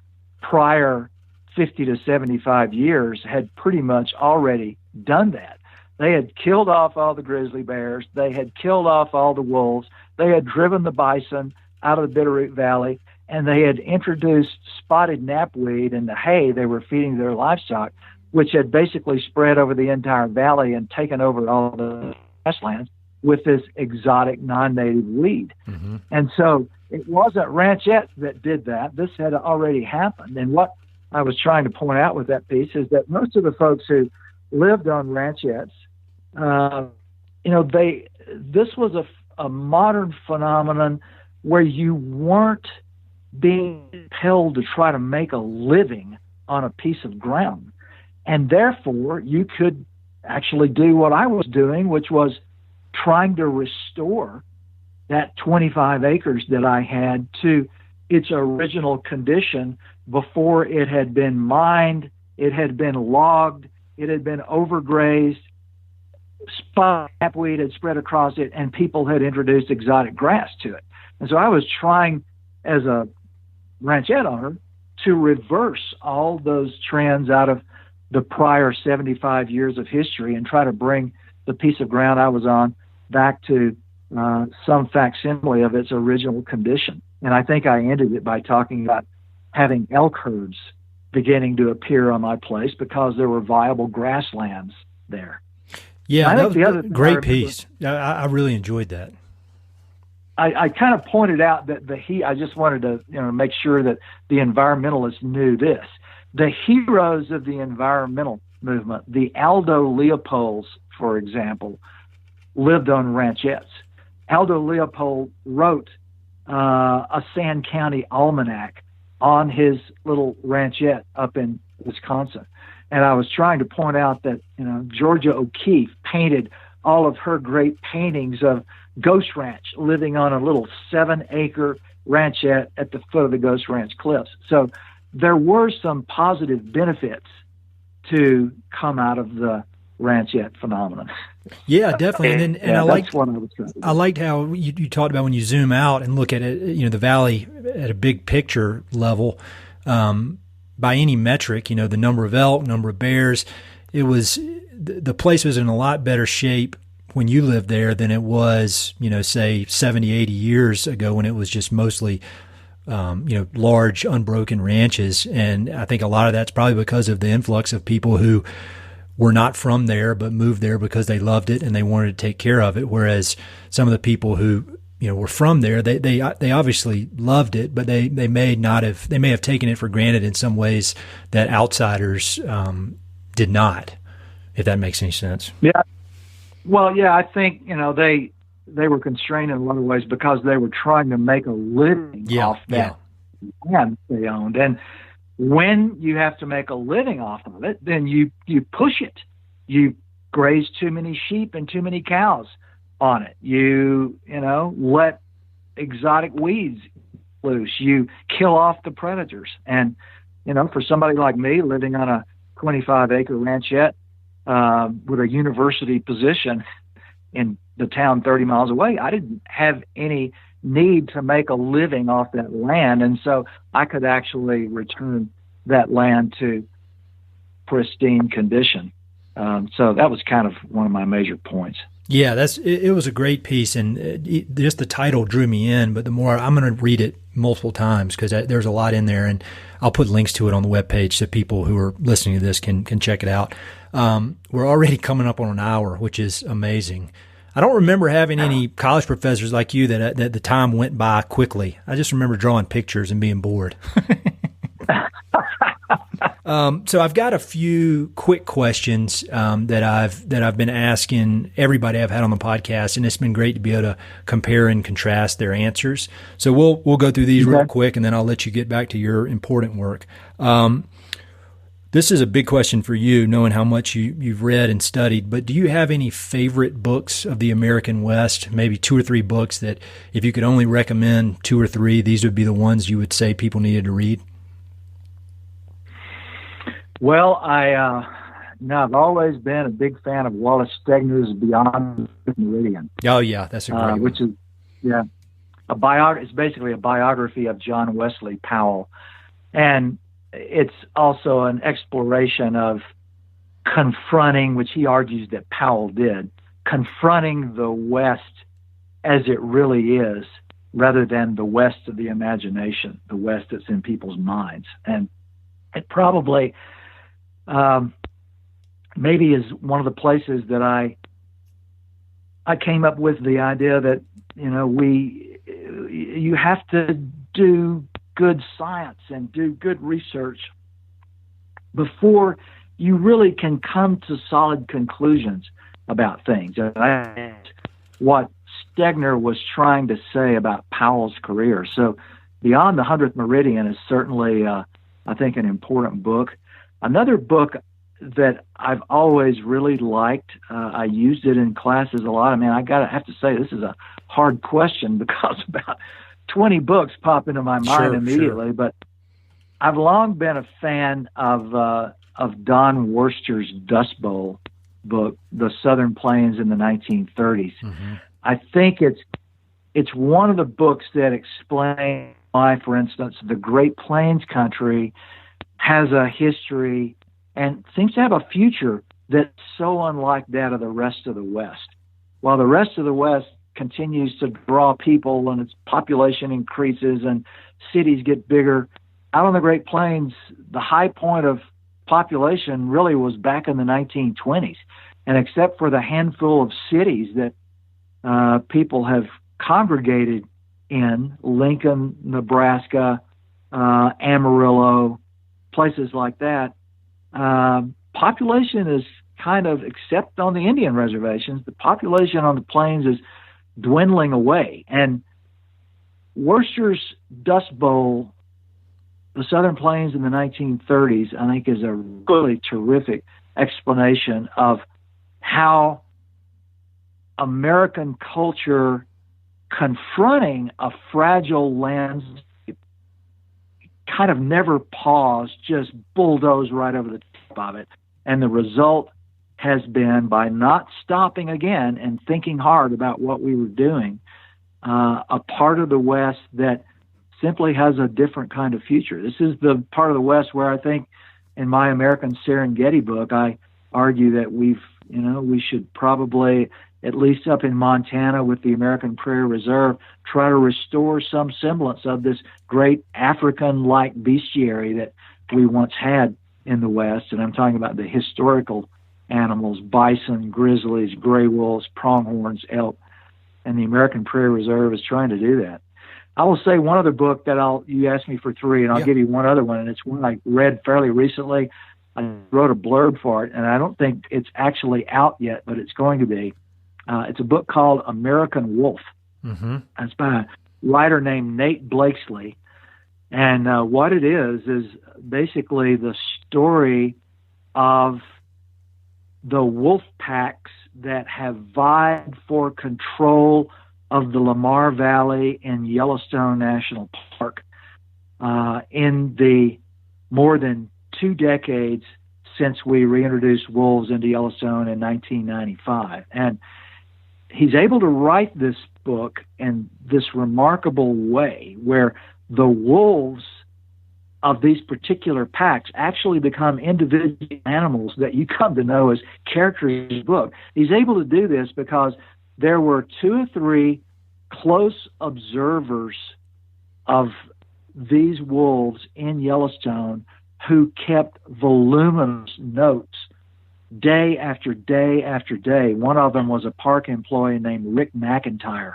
prior 50 to 75 years had pretty much already done that. They had killed off all the grizzly bears. They had killed off all the wolves. They had driven the bison out of the Bitterroot Valley, and they had introduced spotted knapweed in the hay they were feeding their livestock, which had basically spread over the entire valley and taken over all the grasslands with this exotic non-native weed. Mm-hmm. And so it wasn't ranchettes that did that. This had already happened. And what I was trying to point out with that piece is that most of the folks who lived on ranchettes, this was a modern phenomenon where you weren't being compelled to try to make a living on a piece of ground. And therefore, you could actually do what I was doing, which was trying to restore that 25 acres that I had to its original condition before it had been mined, it had been logged, it had been overgrazed, spotted knapweed had spread across it, and people had introduced exotic grass to it. And so I was trying, as a ranchette owner, to reverse all those trends out of the prior 75 years of history and try to bring the piece of ground I was on back to some facsimile of its original condition. And I think I ended it by talking about having elk herds beginning to appear on my place because there were viable grasslands there. Yeah, that was a great piece. I really enjoyed that. I kind of pointed out that I just wanted to make sure that the environmentalists knew this. The heroes of the environmental movement, the Aldo Leopolds, for example, lived on ranchettes. Aldo Leopold wrote a Sand County almanac on his little ranchette up in Wisconsin. And I was trying to point out that, Georgia O'Keeffe painted all of her great paintings of Ghost Ranch living on a little 7-acre ranchette at the foot of the Ghost Ranch cliffs. So there were some positive benefits to come out of the ranchette phenomenon. Yeah, definitely. And I liked how you talked about when you zoom out and look at it, the valley at a big picture level, by any metric, the number of elk, number of bears, the place was in a lot better shape when you lived there than it was, say 70, 80 years ago when it was just mostly, large unbroken ranches. And I think a lot of that's probably because of the influx of people who were not from there, but moved there because they loved it and they wanted to take care of it. Whereas some of the people who, were from there, they obviously loved it, but they may have taken it for granted in some ways that outsiders, did not, if that makes any sense. Yeah. Well, yeah, I think, they were constrained in a lot of ways because they were trying to make a living off that land they owned. And when you have to make a living off of it, then you push it. You graze too many sheep and too many cows on it. You let exotic weeds loose. You kill off the predators. And, for somebody like me living on a 25-acre ranchette with a university position in the town 30 miles away, I didn't have any need to make a living off that land. And so I could actually return that land to pristine condition. So that was kind of one of my major points. Yeah, it was a great piece, and just the title drew me in, but the more I'm going to read it multiple times because there's a lot in there, and I'll put links to it on the webpage so people who are listening to this can check it out. We're already coming up on an hour, which is amazing. I don't remember having any college professors like you that the time went by quickly. I just remember drawing pictures and being bored. So I've got a few quick questions that I've been asking everybody I've had on the podcast, and it's been great to be able to compare and contrast their answers. So we'll go through these real quick, and then I'll let you get back to your important work. This is a big question for you, knowing how much you've read and studied, but do you have any favorite books of the American West, maybe 2 or 3 books that if you could only recommend 2 or 3, these would be the ones you would say people needed to read? Well, I've always been a big fan of Wallace Stegner's Beyond the Meridian. Oh, yeah, that's a great one. Which is, it's basically a biography of John Wesley Powell. And it's also an exploration of confronting, which he argues that Powell did, confronting the West as it really is, rather than the West of the imagination, the West that's in people's minds. And it probably maybe is one of the places that I came up with the idea that, you have to do good science and do good research before you really can come to solid conclusions about things. And that's what Stegner was trying to say about Powell's career. So Beyond the 100th Meridian is certainly, I think, an important book. Another book that I've always really liked, I used it in classes a lot. I mean, I have to say this is a hard question because about 20 books pop into my mind immediately. Sure. But I've long been a fan of Don Worcester's Dust Bowl book, The Southern Plains in the 1930s. Mm-hmm. I think it's one of the books that explains why, for instance, the Great Plains country has a history and seems to have a future that's so unlike that of the rest of the West. While the rest of the West continues to draw people and its population increases and cities get bigger, out on the Great Plains, the high point of population really was back in the 1920s. And except for the handful of cities that people have congregated in, Lincoln, Nebraska, Amarillo, places like that, population is kind of, except on the Indian reservations, the population on the plains is dwindling away. And Worcester's Dust Bowl, The Southern Plains in the 1930s, I think is a really terrific explanation of how American culture confronting a fragile landscape kind of never paused, just bulldozed right over the top of it. And the result has been, by not stopping again and thinking hard about what we were doing, a part of the West that simply has a different kind of future. This is the part of the West where I think in my American Serengeti book, I argue that we should probably at least up in Montana with the American Prairie Reserve, try to restore some semblance of this great African-like bestiary that we once had in the West. And I'm talking about the historical animals: bison, grizzlies, gray wolves, pronghorns, elk. And the American Prairie Reserve is trying to do that. I will say one other book that you asked me for three, and I'll give you one other one, and it's one I read fairly recently. I wrote a blurb for it, and I don't think it's actually out yet, but it's going to be. It's a book called American Wolf. Mm-hmm. It's by a writer named Nate Blakesley. And what it is basically the story of the wolf packs that have vied for control of the Lamar Valley in Yellowstone National Park in the more than 2 decades since we reintroduced wolves into Yellowstone in 1995. And he's able to write this book in this remarkable way where the wolves of these particular packs actually become individual animals that you come to know as characters in the book. He's able to do this because there were 2 or 3 close observers of these wolves in Yellowstone who kept voluminous notes day after day after day. One of them was a park employee named Rick McIntyre,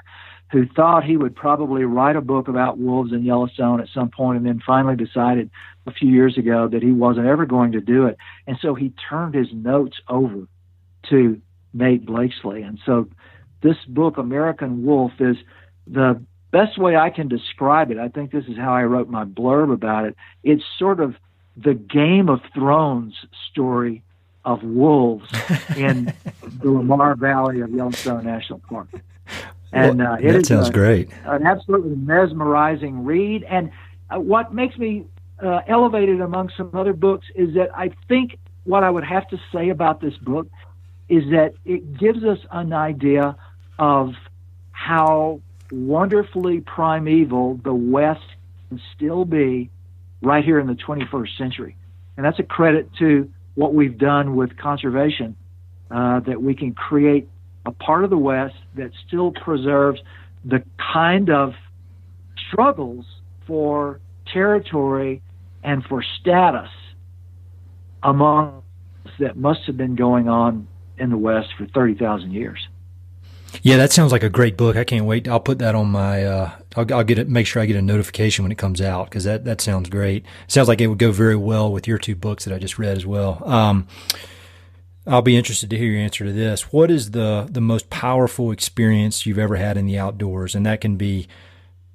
who thought he would probably write a book about wolves in Yellowstone at some point, and then finally decided a few years ago that he wasn't ever going to do it. And so he turned his notes over to Nate Blakesley. And so this book, American Wolf, is the best way I can describe it. I think this is how I wrote my blurb about it. It's sort of the Game of Thrones story of wolves in the Lamar Valley of Yellowstone National Park. And that sounds great. An absolutely mesmerizing read. And what makes me elevated among some other books is that I think what I would have to say about this book is that it gives us an idea of how wonderfully primeval the West can still be right here in the 21st century. And that's a credit to what we've done with conservation, that we can create a part of the West that still preserves the kind of struggles for territory and for status among us that must have been going on in the West for 30,000 years. Yeah, that sounds like a great book. I can't wait. I'll put that on my, I'll get it, make sure I get a notification when it comes out, because that sounds great. It sounds like it would go very well with your 2 books that I just read as well. I'll be interested to hear your answer to this. What is the most powerful experience you've ever had in the outdoors? And that can be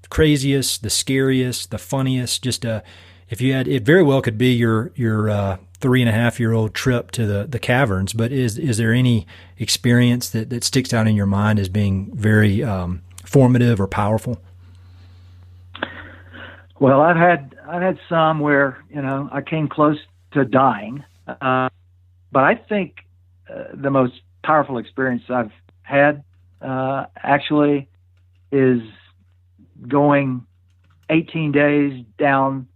the craziest, the scariest, the funniest. Just if you had, it very well could be your 3.5-year-old trip to the caverns. But is there any experience that sticks out in your mind as being very formative or powerful? Well, I've had some where I came close to dying. But I think the most powerful experience I've had actually is going 18 days down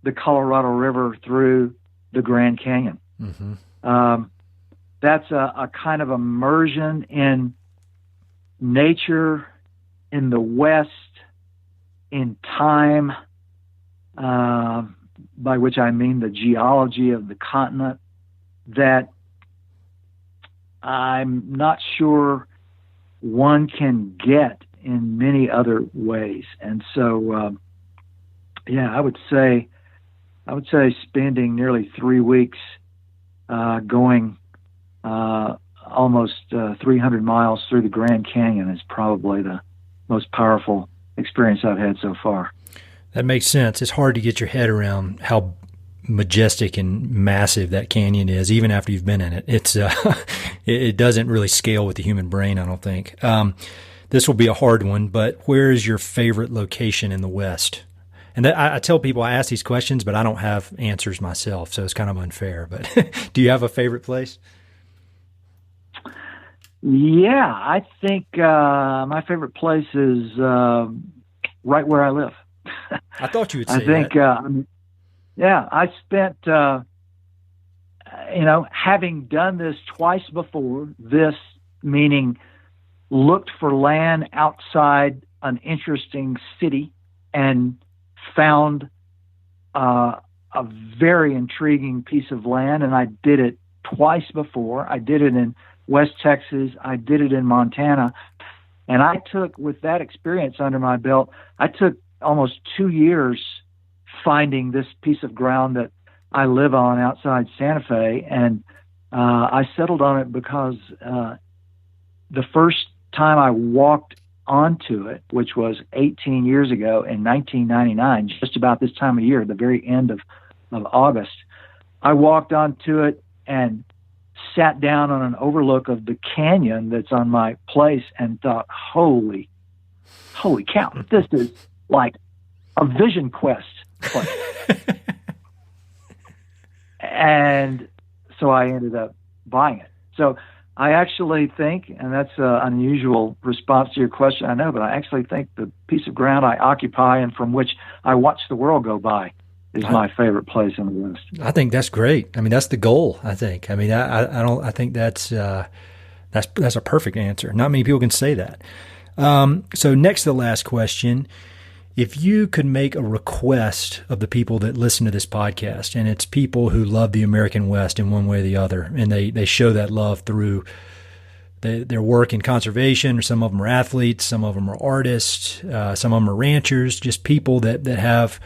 the Colorado River through the Grand Canyon. Mm-hmm. That's a kind of immersion in nature, in the West, in time, by which I mean the geology of the continent, that I'm not sure one can get in many other ways. And so, I would say spending nearly 3 weeks going almost 300 miles through the Grand Canyon is probably the most powerful experience I've had so far. That makes sense. It's hard to get your head around how majestic and massive that canyon is, even after you've been in it. It's it doesn't really scale with the human brain, I don't think. This will be a hard one, but where is your favorite location in the West? And I tell people I ask these questions, but I don't have answers myself, so it's kind of unfair. But do you have a favorite place? Yeah, I think my favorite place is right where I live. I thought you would say that. I spent, having done this twice before, this meaning looked for land outside an interesting city and found a very intriguing piece of land. And I did it twice before. I did it in West Texas. I did it in Montana. And I took, with that experience under my belt, I took almost 2 years finding this piece of ground that I live on outside Santa Fe. And I settled on it because the first time I walked onto it, which was 18 years ago in 1999, just about this time of year, the very end of August, I walked onto it and sat down on an overlook of the canyon that's on my place and thought, holy cow, this is like a Vision Quest place. And so I ended up buying it. So I actually think, and that's an unusual response to your question, I know, but I actually think the piece of ground I occupy and from which I watch the world go by is my favorite place in the West. I think that's great. I mean, that's the goal, I think. I mean, I think that's a perfect answer. Not many people can say that. So next to the last question, if you could make a request of the people that listen to this podcast, and it's people who love the American West in one way or the other, and they show that love through their work in conservation, or some of them are athletes, some of them are artists, some of them are ranchers, just people that have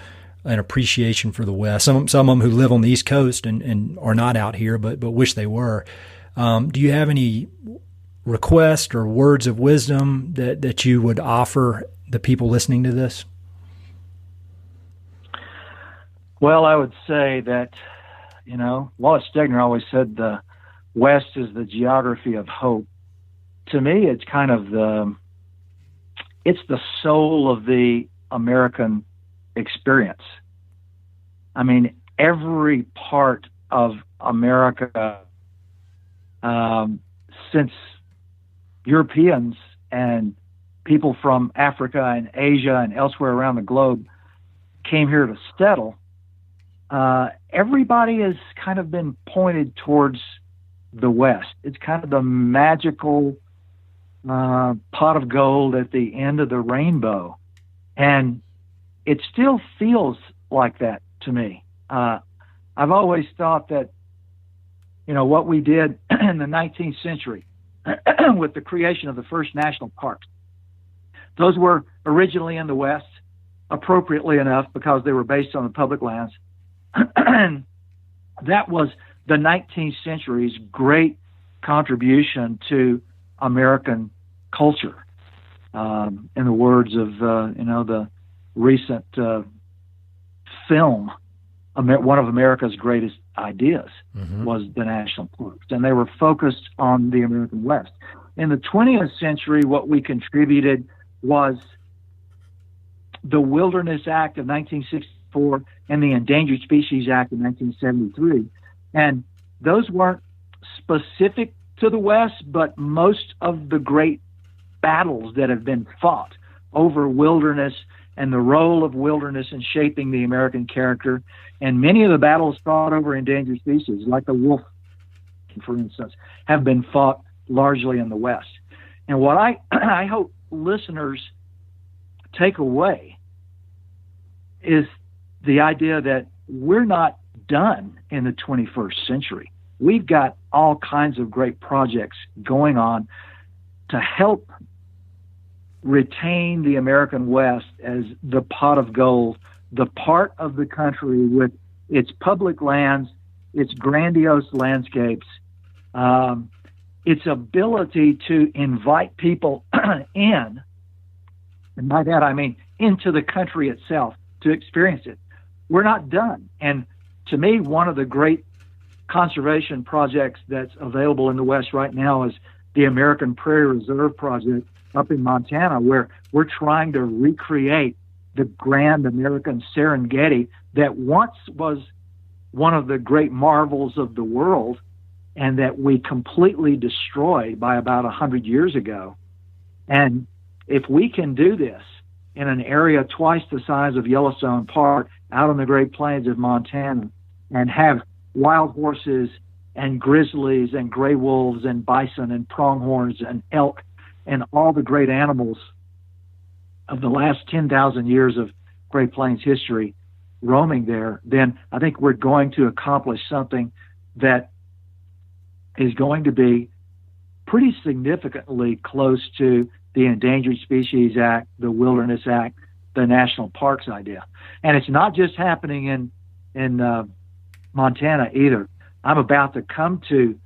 an appreciation for the West. Some of them who live on the East Coast and are not out here, but wish they were. Do you have any requests or words of wisdom that you would offer the people listening to this? Well, I would say that, Wallace Stegner always said the West is the geography of hope. To me, it's kind of it's the soul of the American experience. I mean, every part of America, since Europeans and people from Africa and Asia and elsewhere around the globe came here to settle, everybody has kind of been pointed towards the West. It's kind of the magical pot of gold at the end of the rainbow. And it still feels like that to me. I've always thought that, what we did in the 19th century with the creation of the first national parks, those were originally in the West, appropriately enough, because they were based on the public lands. That was the 19th century's great contribution to American culture. In the words of, the recent film, one of America's greatest ideas was the national parks, and they were focused on the American West. In the 20th century, what we contributed was the Wilderness Act of 1964 and the Endangered Species Act of 1973. And those weren't specific to the West, but most of the great battles that have been fought over wilderness and the role of wilderness in shaping the American character, and many of the battles fought over endangered species, like the wolf, for instance, have been fought largely in the West. And what I hope listeners take away is the idea that we're not done in the 21st century. We've got all kinds of great projects going on to help retain the American West as the pot of gold, the part of the country with its public lands, its grandiose landscapes, its ability to invite people in, and by that I mean into the country itself to experience it. We're not done. And to me, one of the great conservation projects that's available in the West right now is the American Prairie Reserve Project up in Montana, where we're trying to recreate the grand American Serengeti that once was one of the great marvels of the world and that we completely destroyed by about 100 years ago. And if we can do this in an area twice the size of Yellowstone Park out on the Great Plains of Montana and have wild horses and grizzlies and gray wolves and bison and pronghorns and elk and all the great animals of the last 10,000 years of Great Plains history roaming there, then I think we're going to accomplish something that is going to be pretty significantly close to the Endangered Species Act, the Wilderness Act, the National Parks idea. And it's not just happening in Montana either. I'm about to come to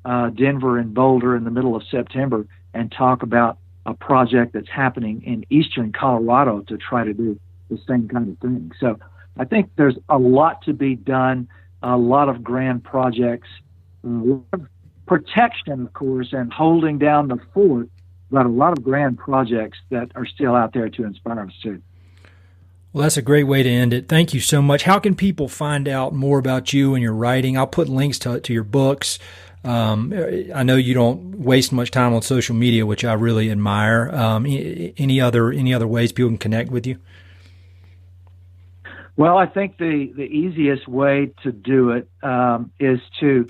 Denver and Boulder in the middle of September and talk about a project that's happening in eastern Colorado to try to do the same kind of thing. So I think there's a lot to be done, a lot of grand projects, a lot of protection, of course, and holding down the fort, but a lot of grand projects that are still out there to inspire us too. Well, that's a great way to end it. Thank you so much. How can people find out more about you and your writing? I'll put links to your books. I know you don't waste much time on social media, which I really admire. Any other ways people can connect with you? Well, I think the easiest way to do it is to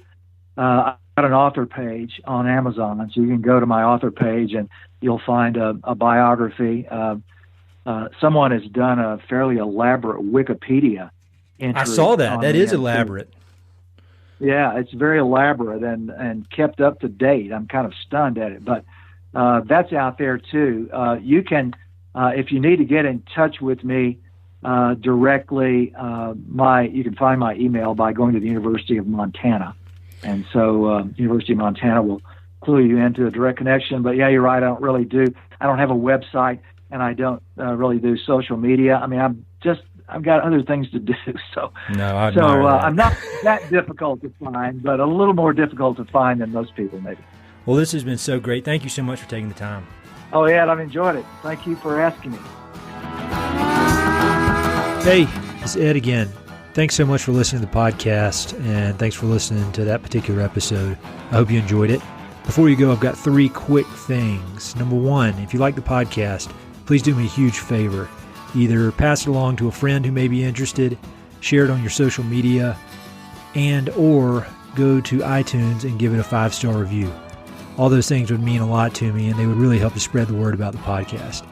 I've got an author page on Amazon, so you can go to my author page and you'll find a biography. Someone has done a fairly elaborate Wikipedia entry. I saw that. That is elaborate. Yeah, it's very elaborate and kept up to date. I'm kind of stunned at it, but that's out there too. You can, if you need to get in touch with me directly, you can find my email by going to the University of Montana, and so University of Montana will clue you into a direct connection. But yeah, you're right. I don't have a website, and I don't really do social media. I mean, I've got other things to do. So I'm not that difficult to find, but a little more difficult to find than most people maybe. Well, this has been so great. Thank you so much for taking the time. Oh, yeah, I've enjoyed it. Thank you for asking me. Hey, it's Ed again. Thanks so much for listening to the podcast, and thanks for listening to that particular episode. I hope you enjoyed it. Before you go, I've got 3 quick things. Number 1, if you like the podcast, please do me a huge favor. Either pass it along to a friend who may be interested, share it on your social media, or go to iTunes and give it a 5-star review. All those things would mean a lot to me, and they would really help to spread the word about the podcast.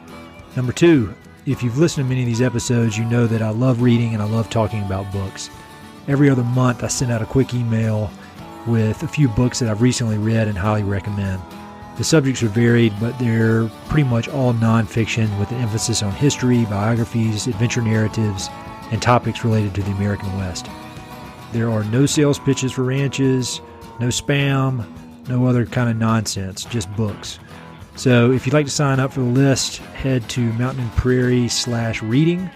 Number 2, if you've listened to many of these episodes, you know that I love reading and I love talking about books. Every other month, I send out a quick email with a few books that I've recently read and highly recommend. The subjects are varied, but they're pretty much all nonfiction with an emphasis on history, biographies, adventure narratives, and topics related to the American West. There are no sales pitches for ranches, no spam, no other kind of nonsense, just books. So if you'd like to sign up for the list, head to Mountain and Prairie/reading,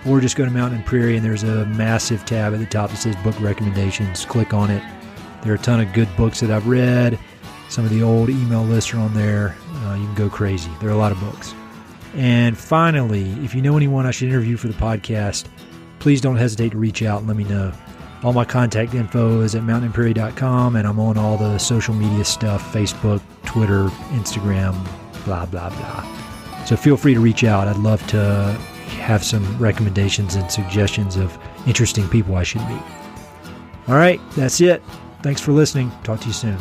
or just go to Mountain and Prairie and there's a massive tab at the top that says book recommendations. Click on it. There are a ton of good books that I've read. Some of the old email lists are on there. You can go crazy. There are a lot of books. And finally, if you know anyone I should interview for the podcast, please don't hesitate to reach out and let me know. All my contact info is at mountainandprairie.com, and I'm on all the social media stuff, Facebook, Twitter, Instagram, blah, blah, blah. So feel free to reach out. I'd love to have some recommendations and suggestions of interesting people I should meet. All right, that's it. Thanks for listening. Talk to you soon.